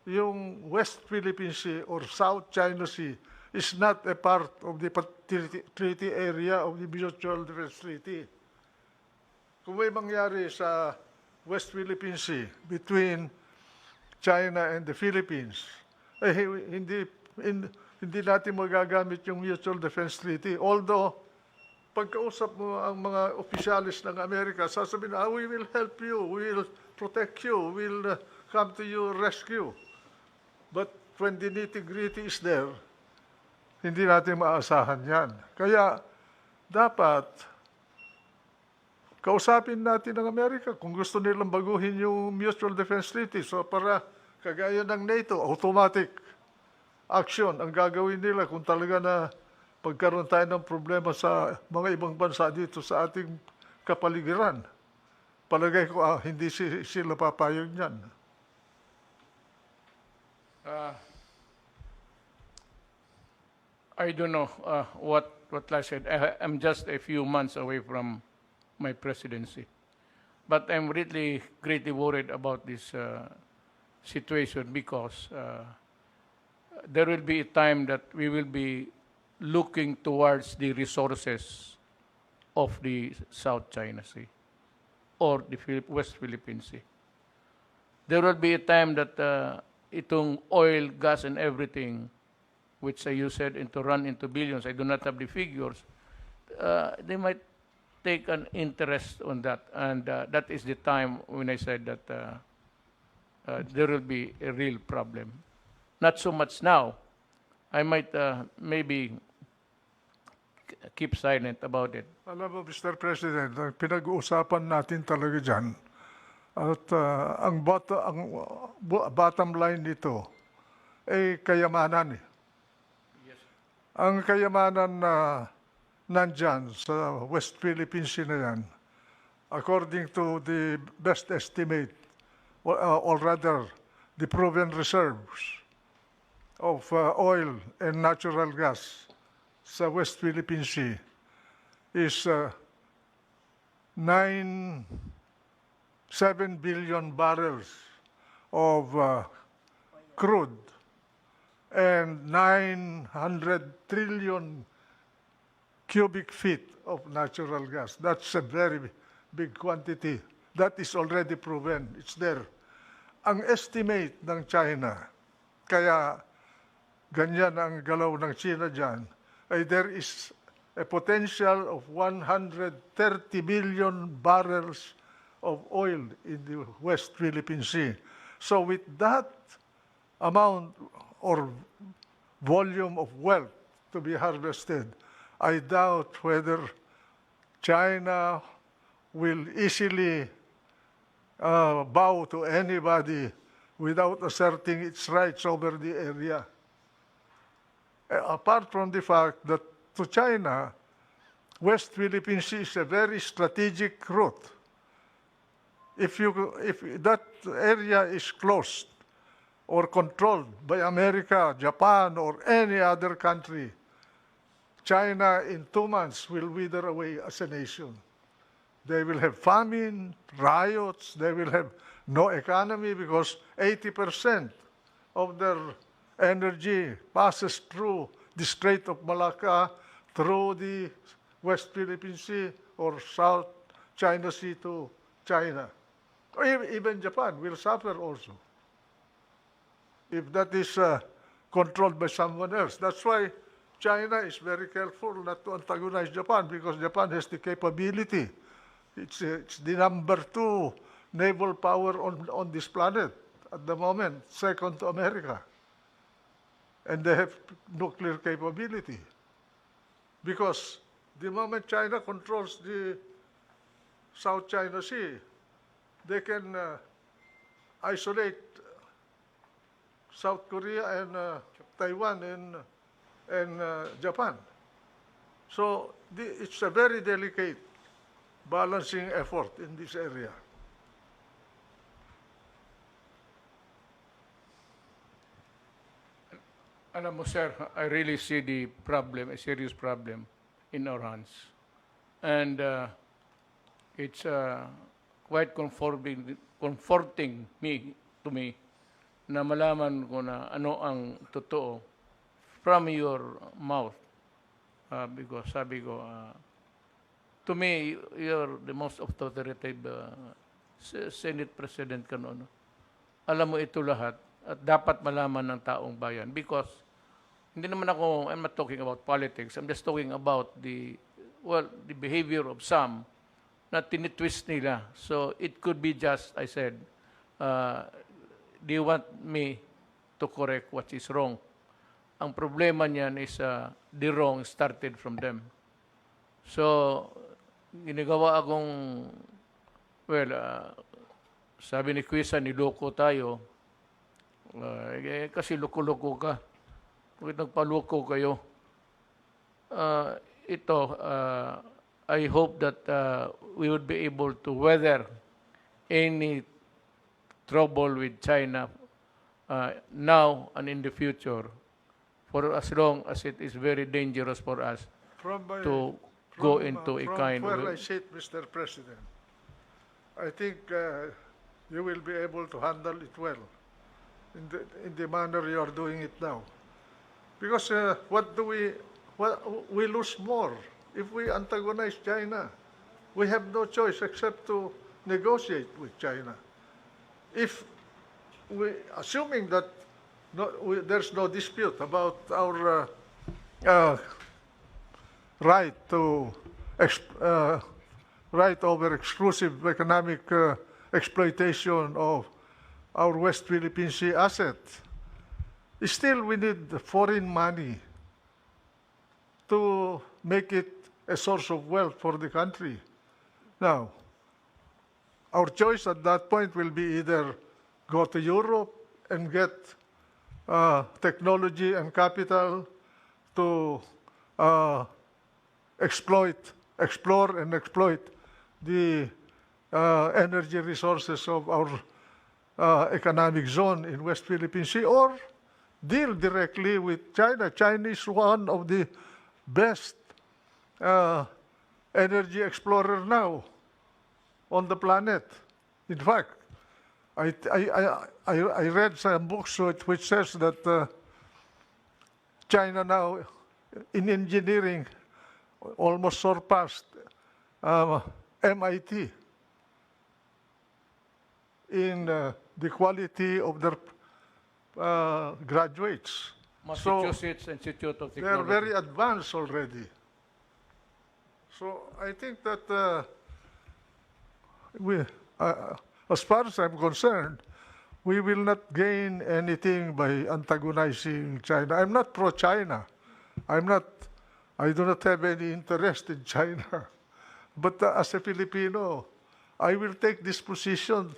yung West Philippine Sea or South China Sea is not a part of the treaty area of the Mutual Defense Treaty. Kung may mangyari sa West Philippine Sea between China and the Philippines, eh, hindi natin magagamit yung Mutual Defense Treaty. Although, pagkausap mo ang mga opisyalis ng Amerika, sasabihin, we will help you, we will protect you, we will come to your rescue. But when the nitty-gritty is there, hindi natin maasahan yan. Kaya, dapat, kausapin natin ng Amerika kung gusto nilang baguhin yung Mutual Defense Treaty. So, para kagaya ng NATO, automatic action ang gagawin nila kung talaga na pagkaroon tayo ng problema sa mga ibang bansa dito sa ating kapaligiran. Palagay ko, hindi sila papayag niyan. I don't know what I said. I'm just a few months away from my presidency. But I'm really greatly worried about this situation because there will be a time that we will be looking towards the resources of the South China Sea or the West Philippine Sea. There will be a time that itong oil, gas, and everything, which you said into run into billions, I do not have the figures, they might take an interest on that. And that is the time when I said that there will be a real problem. Not so much now. I might maybe keep silent about it. Alam mo, Mr. President, ang pinag-uusapan natin talaga dyan, at bottom line nito ay kayamanan. Ang kayamanan na nandyan sa West Philippine Sea na yan, according to the best estimate, or rather, the proven reserves of oil and natural gas sa West Philippine Sea is 7 billion barrels of crude and 900 trillion cubic feet of natural gas. That's a very big quantity. That is already proven. It's there. Ang estimate ng China, kaya ganyan ang galaw ng China dyan, ay there is a potential of 130 billion barrels of oil in the West Philippine Sea. So with that amount or volume of wealth to be harvested, I doubt whether China will easily bow to anybody without asserting its rights over the area. Apart from the fact that to China, West Philippine Sea is a very strategic route. If that area is closed or controlled by America, Japan, or any other country, China in 2 months will wither away as a nation. They will have famine, riots, they will have no economy because 80% of their energy passes through the Strait of Malacca, through the West Philippine Sea or South China Sea to China. Or even Japan will suffer also if that is controlled by someone else. That's why China is very careful not to antagonize Japan because Japan has the capability. It's the number 2 naval power on this planet at the moment, second to America. And they have nuclear capability. Because the moment China controls the South China Sea, they can isolate South Korea and Taiwan and Japan. So it's a very delicate balancing effort in this area. Alam mo, sir, I really see the problem, a serious problem in our hands. And it's quite comforting to me na malaman ko na ano ang totoo from your mouth. Because sabi ko, to me, you're the most authoritative Senate President ka noon. Alam mo ito lahat at dapat malaman ng taong bayan because hindi naman ako, I'm not talking about politics, I'm just talking about the behavior of some na tinitwist nila. So it could be just, I said, do you want me to correct what is wrong? Ang problema niyan is the wrong started from them. So, ginagawa akong, sabi ni Quisa, niloko tayo. Kasi loko-loko ka. Bakit nagpaloko kayo? I hope that we would be able to weather any trouble with China now and in the future for as long as it is very dangerous for us to go into a kind of... From where I sit, Mr. President, I think you will be able to handle it well in the manner you are doing it now. Because what do we well, we lose more if we antagonize China. We have no choice except to negotiate with China. If assuming that there's no dispute about our right to right over exclusive economic exploitation of our West Philippine Sea asset, still we need foreign money to make it a source of wealth for the country. Now, our choice at that point will be either go to Europe and get technology and capital to explore and exploit the energy resources of our economic zone in West Philippine Sea, or deal directly with China. China is one of the best energy explorer now on the planet. In fact, I read some books which says that China now in engineering almost surpassed MIT in the quality of their graduates. Massachusetts Institute of They are Technology. very advanced already. So I think that as far as I'm concerned, we will not gain anything by antagonizing China. I'm not pro-China. I do not have any interest in China. But as a Filipino, I will take this position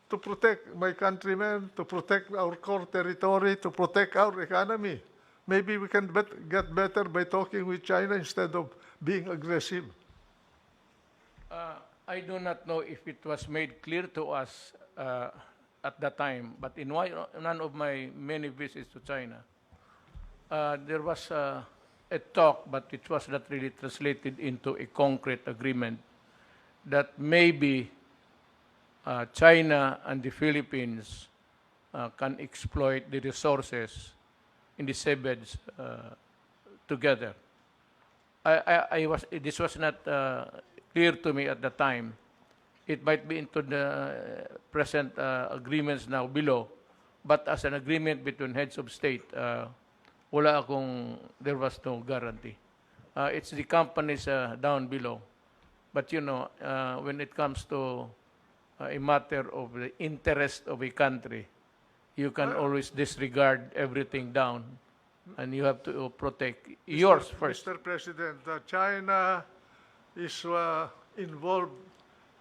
to protect my countrymen, to protect our core territory, to protect our economy. Maybe we can get better by talking with China instead of being aggressive. I do not know if it was made clear to us at that time, but in one of my many visits to China, there was a talk, but it was not really translated into a concrete agreement, that maybe China and the Philippines can exploit the resources in the seabeds together. This was not clear to me at the time. It might be into the present agreements now below, but as an agreement between heads of state, there was no guarantee. It's the companies down below. But when it comes to a matter of the interest of a country, you can always disregard everything down, and you have to protect yours first. Mr. President, China is involved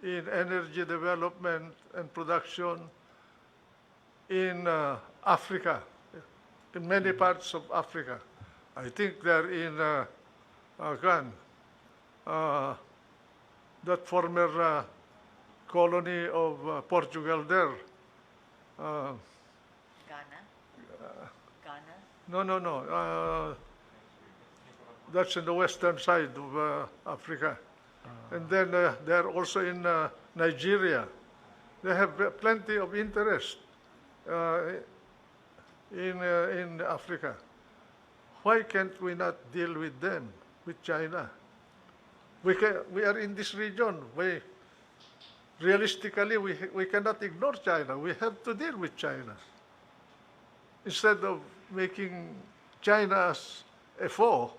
in energy development and production in Africa, in many parts of Africa. I think they're in that former colony of Portugal there. Ghana? Ghana? No. That's in the western side of Africa. And then they're also in Nigeria. They have plenty of interest in Africa. Why can't we not deal with them, with China? We are in this region. Realistically, we cannot ignore China. We have to deal with China. Instead of making China as a foe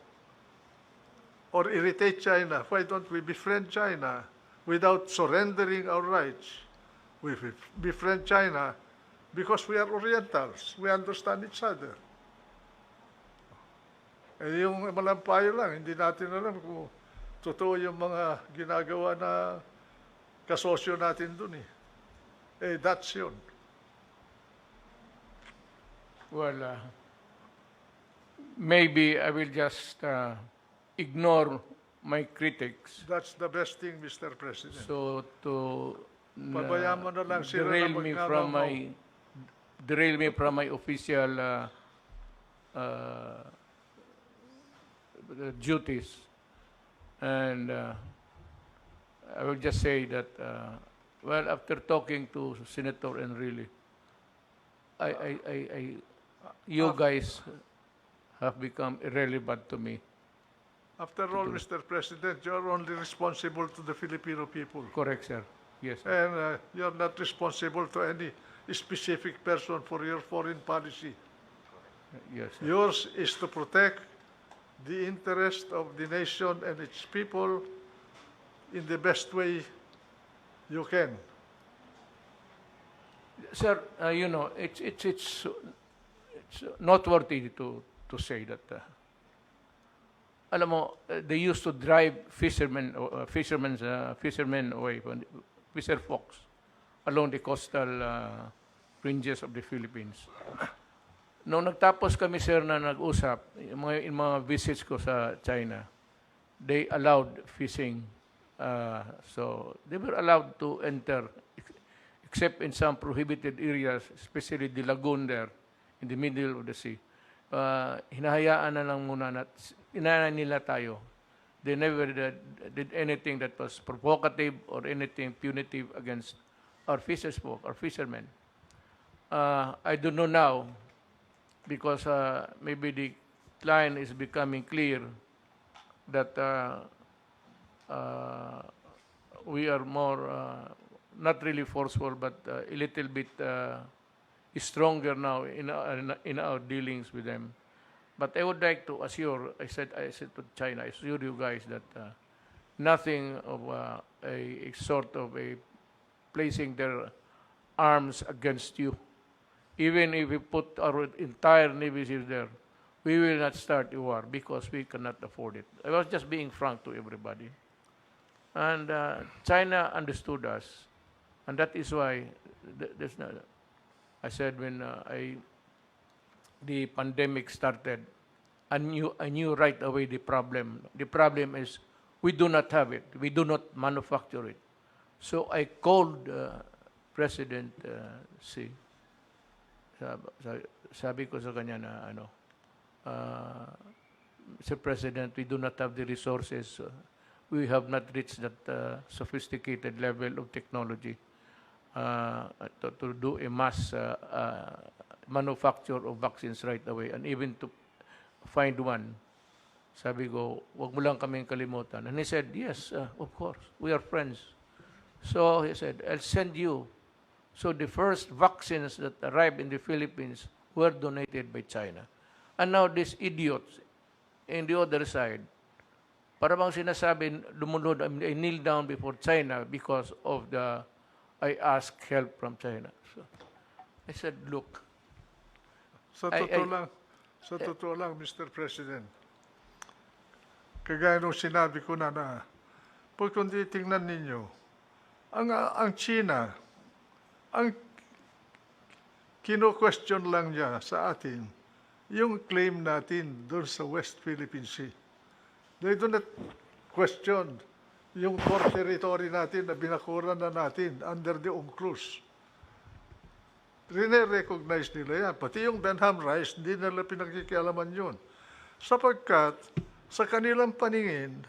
or irritate China, why don't we befriend China without surrendering our rights? We befriend China because we are Orientals. We understand each other. Eh, yung malampayo lang, hindi natin alam kung totoo yung mga ginagawa na kasosyo natin dun eh. Eh, that's yun. Well, maybe I will just ignore my critics. That's the best thing, Mr. President. So to Pabayaan mo na lang sila na derail me from my official duties, and I will just say that after talking to Senator Enrile, you guys have become irrelevant to me. After all, Mr. President, you're only responsible to the Filipino people. Correct, sir. Yes, sir. And you're not responsible to any specific person for your foreign policy. Yes, sir. Yours is to protect the interest of the nation and its people in the best way you can. Sir, it's noteworthy to say that alam mo, they used to drive fishermen away from fisher folks along the coastal ranges of the Philippines. Nung nagtapos kami, sir, na nag-usap, yung mga visits ko sa China, they allowed fishing. So they were allowed to enter, except in some prohibited areas, especially the lagoon there, in the middle of the sea. Hinahayaan na lang muna inana nila tayo. They never did anything that was provocative or anything punitive against our fisherfolk, our fishermen. I don't know now, because maybe the line is becoming clear that we are more, not really forceful, but a little bit stronger now in our dealings with them. But I would like to assure, I said to China, I assure you guys that nothing of a sort of a placing their arms against you. Even if we put our entire Navy SEALs there, we will not start a war because we cannot afford it. I was just being frank to everybody. And China understood us. And that is why there's not, I said when the pandemic started, I knew right away the problem. The problem is we do not have it. We do not manufacture it. So I called President Xi. Sabi ko sa kanya na Mr. President, we do not have the resources. We have not reached that sophisticated level of technology to do a mass manufacture of vaccines right away, and even to find one. Sabi ko, wag mo lang kaming kalimutan. And he said, yes, of course, we are friends. So he said, I'll send you. So the first vaccines that arrived in the Philippines were donated by China. And now these idiots in the other side, para bang sinasabi, lumunod, I kneel down before China because of I asked help from China. So I said, look. Sa totoo lang, Mr. President, kagaya nung sinabi ko na pag kundi tingnan ninyo, ang China, ang kino-question lang niya sa atin, yung claim natin doon sa West Philippine Sea. They do not question yung core territory natin na binakuran na natin under the UNCLOS. Rine-recognize nila yan. Pati yung Benham Rice, hindi nila pinagkikialaman yun. Sapagkat sa kanilang paningin,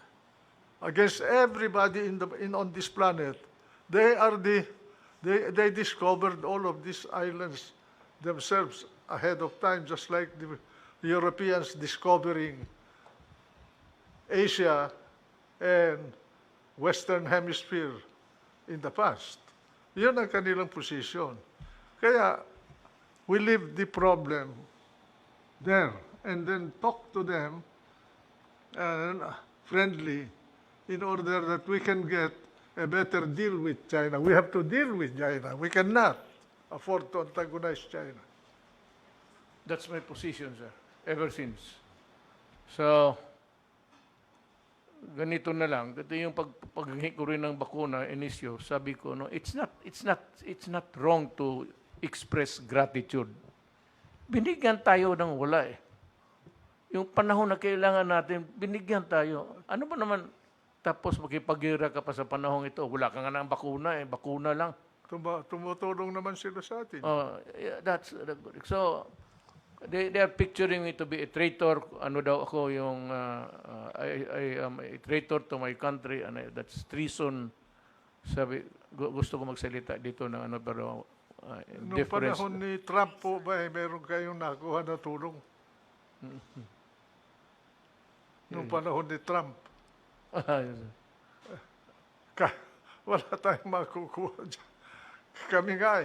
against everybody on this planet, they discovered all of these islands themselves ahead of time, just like the Europeans discovering Asia and Western Hemisphere in the past. Yun ang kanilang position. Kaya, we leave the problem there and then talk to them friendly in order that we can get a better deal with China. We have to deal with China. We cannot afford to antagonize China. That's my position, sir, ever since. So, ganito na lang. Ito yung paghingi ko rin ng bakuna, inisyo, sabi ko, no, it's not wrong to express gratitude. Binigyan tayo ng wala eh. Yung panahon na kailangan natin, binigyan tayo. Ano ba naman, tapos makipagira ka pa sa panahon ito, wala ka nga ng bakuna eh, bakuna lang. Tumutulong naman sila sa atin. Yeah, that's good. So, they are picturing me to be a traitor. Ano daw ako yung, I am a traitor to my country, and that's treason. Sabi, gusto ko magsalita dito ng ano, pero Noong panahon ni Trump po ba, meron kayong nakuha na tulong? nung panahon ni Trump. Wala tayong makukuha dyan. Kami nga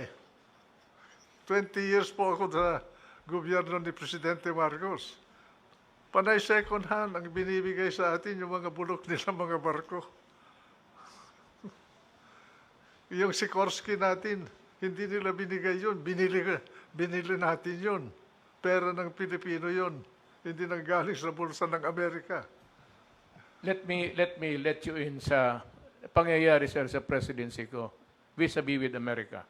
20 years po ako sa gobyerno ni Presidente Marcos. Panay second hand ang binibigay sa atin yung mga bulok nila mga barko. Yung Sikorsky natin, hindi nila binigay yun. Binili natin yun. Pera ng Pilipino yun. Hindi nang galing sa bulsa ng Amerika. Let me let you in sa pangyayari, sir, sa presidency ko vis-a-vis with America.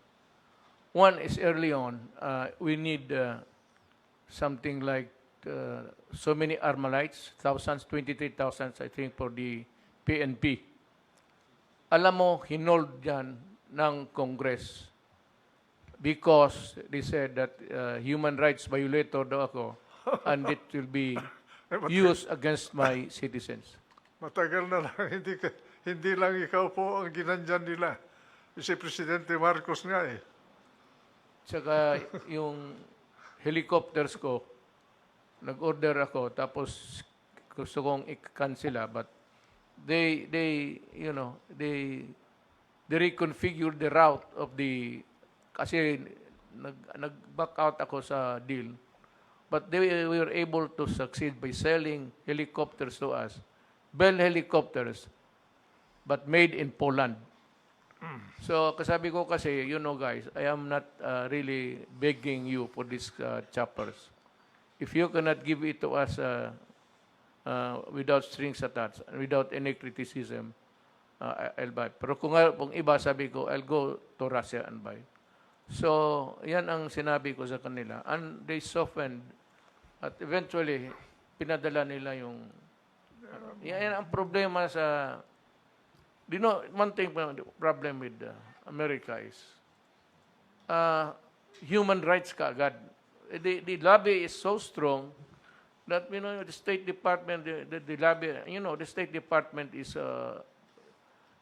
One is early on, we need something like so many Armalites, thousands, 23,000, I think, for the PNP. Alam mo, hinold yan ng Congress because they said that human rights violator daw ako and it will be used against my citizens. Matagal na lang, hindi lang ikaw po ang ginandyan nila. Si Presidente Marcos nga Tsaka yung helicopters ko, nag-order ako, tapos gusto kong i-cancela, but they reconfigured the route of the, kasi nag-back out ako sa deal, but we were able to succeed by selling helicopters to us, Bell helicopters, but made in Poland. So, kasabi ko kasi, guys, I am not really begging you for these choppers. If you cannot give it to us without strings attached, without any criticism, I'll buy. Pero kung iba, sabi ko, I'll go to Russia and buy. So, yan ang sinabi ko sa kanila. And they softened. At eventually, pinadala nila yung... yan ang problema sa... one thing, the problem with America is human rights kaagad. The lobby is so strong that, the State Department, the lobby, the State Department is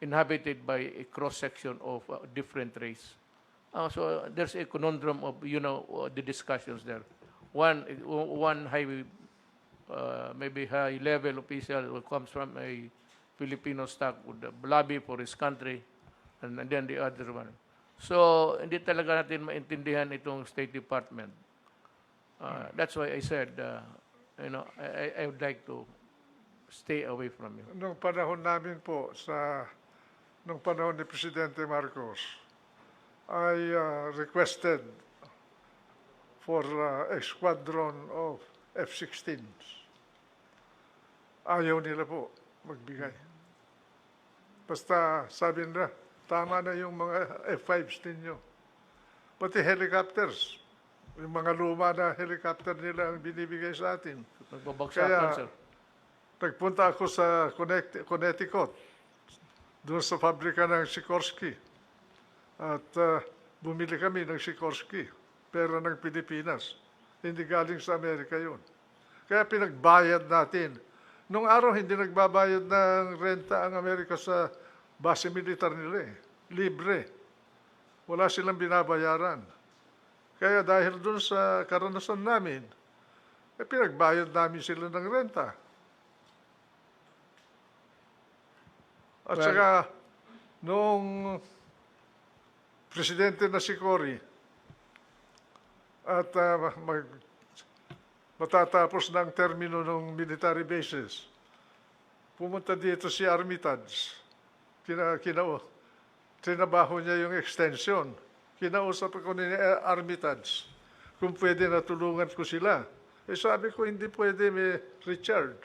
inhabited by a cross-section of different race. So there's a conundrum of, the discussions there. One high, maybe high-level official who comes from a Filipino stock would lobby for his country, and then the other one. So, hindi talaga natin maintindihan itong State Department. That's why I said, I would like to stay away from you. Nung panahon namin po, nung panahon ni Presidente Marcos, I requested for a squadron of F-16s. Ayaw nila po magbigay. Basta sabi nila, tama na yung mga F-5s ninyo. Pati helicopters, yung mga luma na helicopter nila ang binibigay sa atin. Nagbabagsakan, sir. Nagpunta ako sa Connecticut, doon sa pabrika ng Sikorsky. At bumili kami ng Sikorsky, pera ng Pilipinas. Hindi galing sa Amerika yun. Kaya pinagbayad natin. Nung araw, hindi nagbabayad ng renta ang Amerika sa base militar nila Libre. Wala silang binabayaran. Kaya dahil doon sa karanasan namin, pinagbayad namin sila ng renta. At saka, nung presidente na si Cory, at matatapos na ang termino ng military bases, pumunta dito si Armitage. Trinabaho niya yung extension. Kinausap ako ni Armitage kung pwede natulungan ko sila. Sabi ko, hindi pwede, Richard.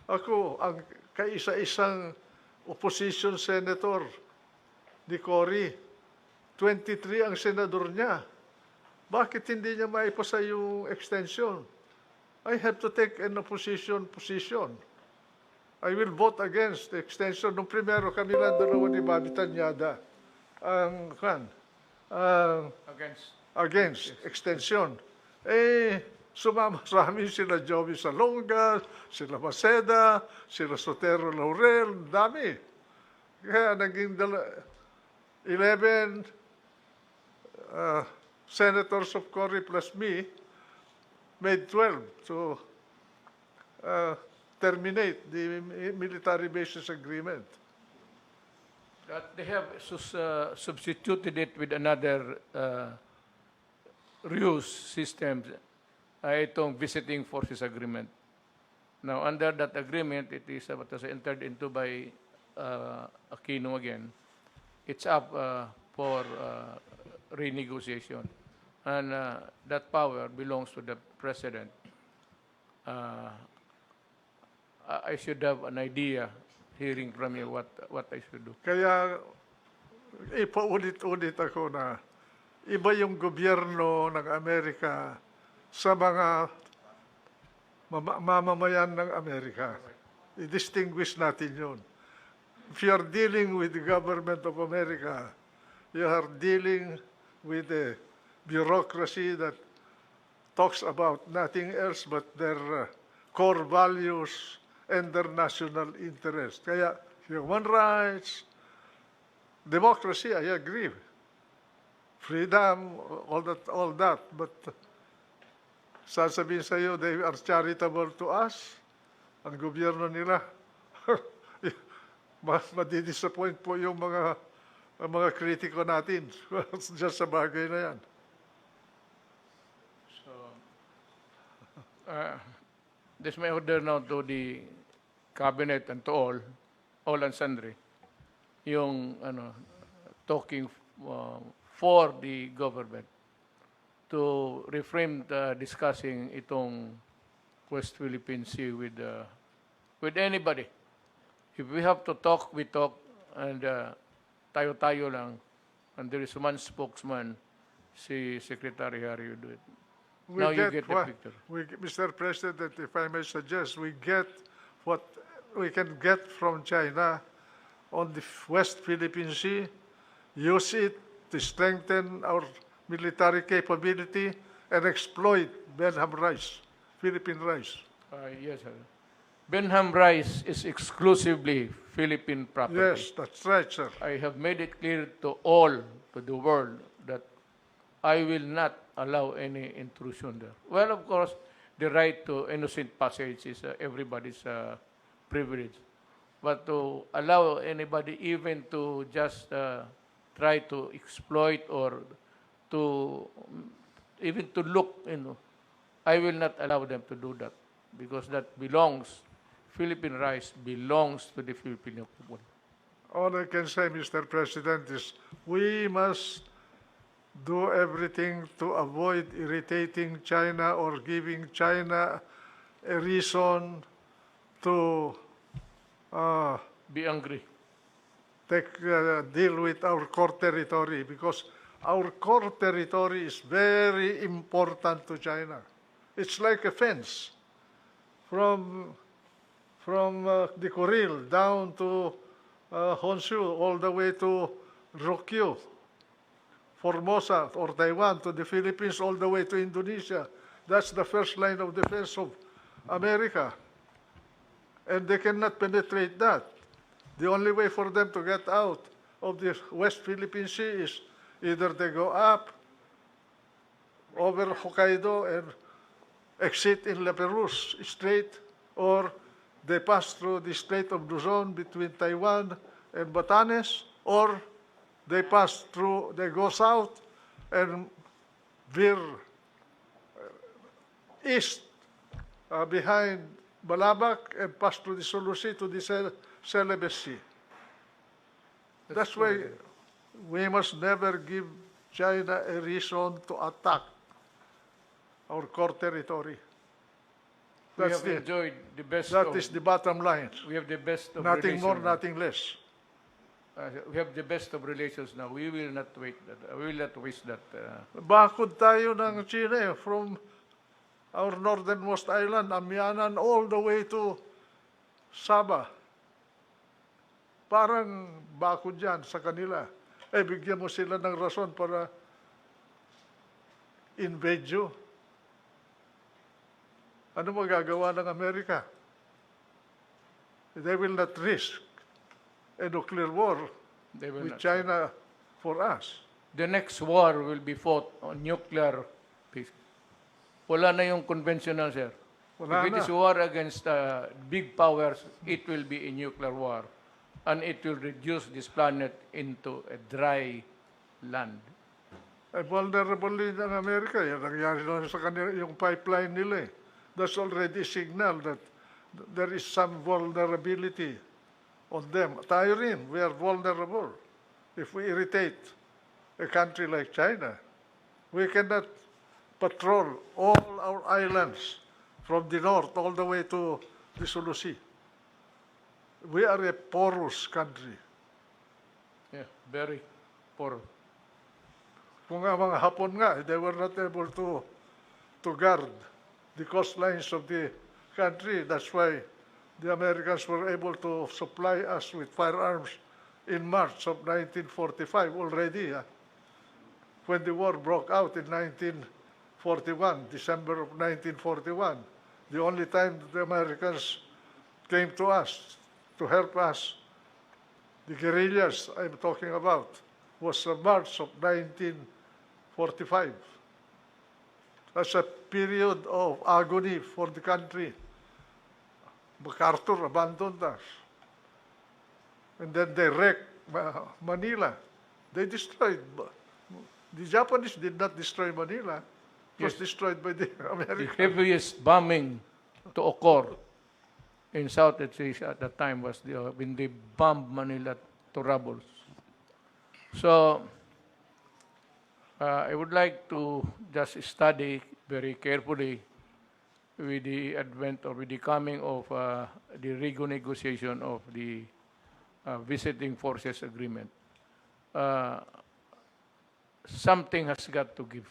Ako, ang kaisa-isang opposition senator ni Cory. 23 ang senador niya. Bakit hindi niya maipasa yung extension? I have to take an opposition position. I will vote against the extension. Nung primero, kami lang dalawa ni Bobby Tanyada against extension. Sumama sa amin sila Joey Salonga, sila Maceda, sila Sotero Laurel, dami. Kaya naging 11 senators of Cory plus me made 12. So, terminate the military bases agreement. That they have substituted it with another ruse system, itong visiting forces agreement. Now, under that agreement, it is what was entered into by Aquino again. It's up for renegotiation. And that power belongs to the president. I should have an idea, hearing from you, what I should do. Kaya ipaulit-ulit ako na iba yung gobyerno ng Amerika sa mga mamamayan ng Amerika. I-distinguish natin yun. If you are dealing with the government of America, you are dealing with a bureaucracy that talks about nothing else but their core values and their national interest. Kaya human rights, democracy, I agree. Freedom, all that. But sasabihin sa iyo, they are charitable to us. Ang gobyerno nila, madidisappoint po yung mga kritiko natin just sa bagay na yan. This may order now to the cabinet and to all and sundry, yung talking for the government to refrain discussing itong West Philippine Sea with anybody. If we have to talk, we talk, and tayo-tayo lang, and there is one spokesman, si Secretary Harry, you do it. Now you get the picture. Mr. President, if I may suggest, we get what we can get from China on the West Philippine Sea, use it to strengthen our military capability and exploit Benham rice, Philippine rice. Yes, sir. Benham rice is exclusively Philippine property. Yes, that's right, sir. I have made it clear to the world, that I will not allow any intrusion there. Well, of course, the right to innocent passage is everybody's privilege. But to allow anybody even to just try to exploit or to even to look, I will not allow them to do that, because that Philippine rice belongs to the Filipino people. All I can say, Mr. President, is we must do everything to avoid irritating China or giving China a reason to Be angry. deal with our core territory, because our core territory is very important to China. It's like a fence from the Kuril down to Honshu, all the way to Ryukyu, Formosa or Taiwan, to the Philippines, all the way to Indonesia. That's the first line of defense of America. And they cannot penetrate that. The only way for them to get out of the West Philippine Sea is either they go up over Hokkaido and exit in La Perouse Strait, or they pass through the Strait of Luzon between Taiwan and Batanes, or they go south and veer east behind Balabac and pass through the Sulu Sea to the Celebes Sea. That's why we must never give China a reason to attack our core territory. We have enjoyed the best. That is the bottom line. We have the best of Nothing more, relations. nothing less. We have the best of relations now. We will not wait. We will not waste that. Bakod tayo ng China from our northernmost island, Amianan, all the way to Sabah. Parang bakod yan sa kanila. Bigyan mo sila ng rason para invade you. Ano magagawa ng Amerika? They will not risk a nuclear war They will with not. China for us. The next war will be fought on nuclear peace. Wala na yung conventional, sir. Wala If it na. is war against big powers, it will be a nuclear war. And it will reduce this planet into a dry land. Ay vulnerable din ang Amerika. Yan nangyari na sa kanila, yung pipeline nila. That's already a signal that there is some vulnerability on them. Tayo rin, we are vulnerable. If we irritate a country like China, we cannot patrol all our islands from the north all the way to the Sulu Sea. We are a porous country. Yeah, very poor. Kung ang mga Hapon nga, they were not able to guard the coastlines of the country. That's why the Americans were able to supply us with firearms in March of 1945 already. When the war broke out in 1941, December of 1941, the only time the Americans came to us to help us, the guerrillas I'm talking about, was March of 1945. That's a period of agony for the country. MacArthur abandoned us. And then they wrecked Manila. They destroyed. The Japanese did not destroy Manila. It was destroyed by the The Americans. heaviest bombing to occur in Southeast Asia at that time was when they bombed Manila to rubble. So, I would like to just study very carefully with the advent or with the coming of the renegotiation of the visiting forces agreement. Something has got to give.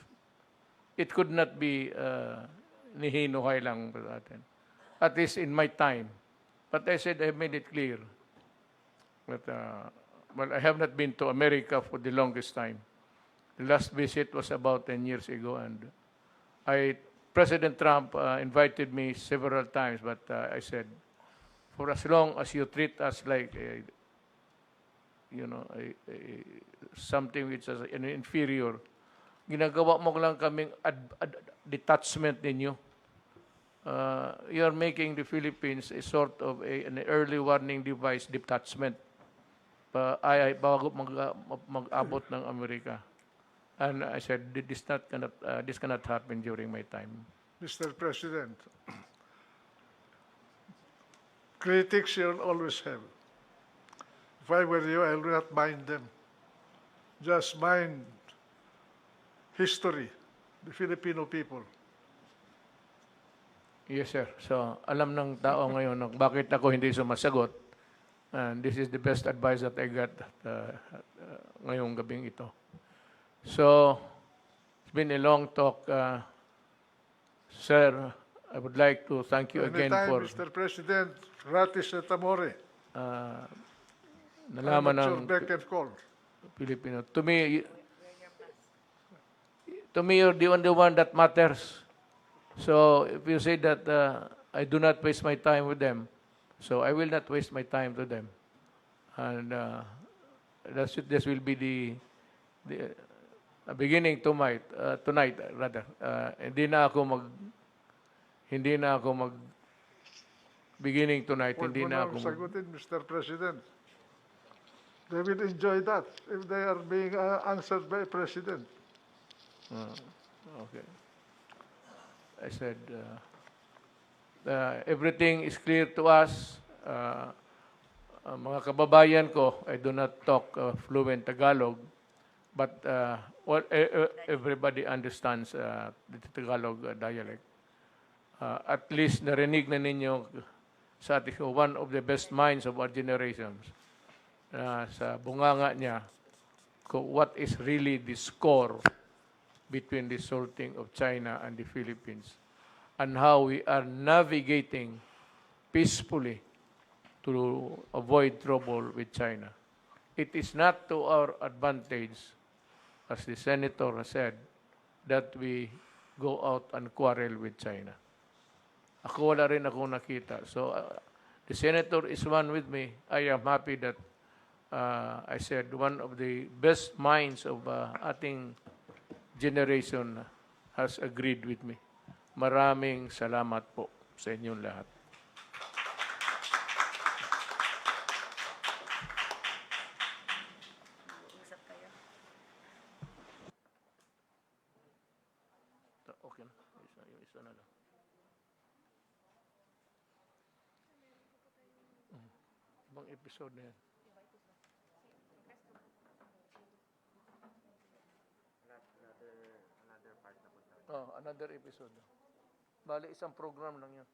It could not be nihinuhay lang sa atin. At least in my time. But I said I made it clear that well, I have not been to America for the longest time. The last visit was about 10 years ago, and President Trump invited me several times, but I said, for as long as you treat us like something which is an inferior, ginagawa mo lang kaming detachment ninyo. You are making the Philippines a sort of an early warning device detachment bago mag-abot ng Amerika. And I said, this cannot happen during my time. Mr. President, critics you'll always have. If I were you, I will not mind them. Just mind history, the Filipino people. Yes, sir. So, alam ng tao ngayon bakit ako hindi sumasagot. And this is the best advice that I got ngayong gabing ito. So, it's been a long talk. Sir, I would like to thank you again Anytime, for Mr. President, gratis et amore. nalaman I'm at ng your beck and call. Filipino. To me, you're the only one that matters. So, if you say that I do not waste my time with them, so I will not waste my time to them. And this will be the beginning tonight, rather. Hindi na ako mag beginning tonight, Huwag hindi mo na na ako sagutin, Mr. President. They will enjoy that if they are being answered by a president. Okay. I said, everything is clear to us. Mga kababayan ko, I do not talk fluent Tagalog, but everybody understands the Tagalog dialect. At least narinig na ninyo sa ating one of the best minds of our generations. Sa bunganga niya, what is really the score between the salting of China and the Philippines, and how we are navigating peacefully to avoid trouble with China. It is not to our advantage, as the senator has said, that we go out and quarrel with China. Ako wala rin ako nakita. So, the senator is one with me. I am happy that I said one of the best minds of ating generation has agreed with me. Maraming salamat po. sa inyong lahat. Usap kayo. Okay na. Yung isa na lang. Ibang episode na yan. Another part na po. Another episode. Bali, isang program lang yan.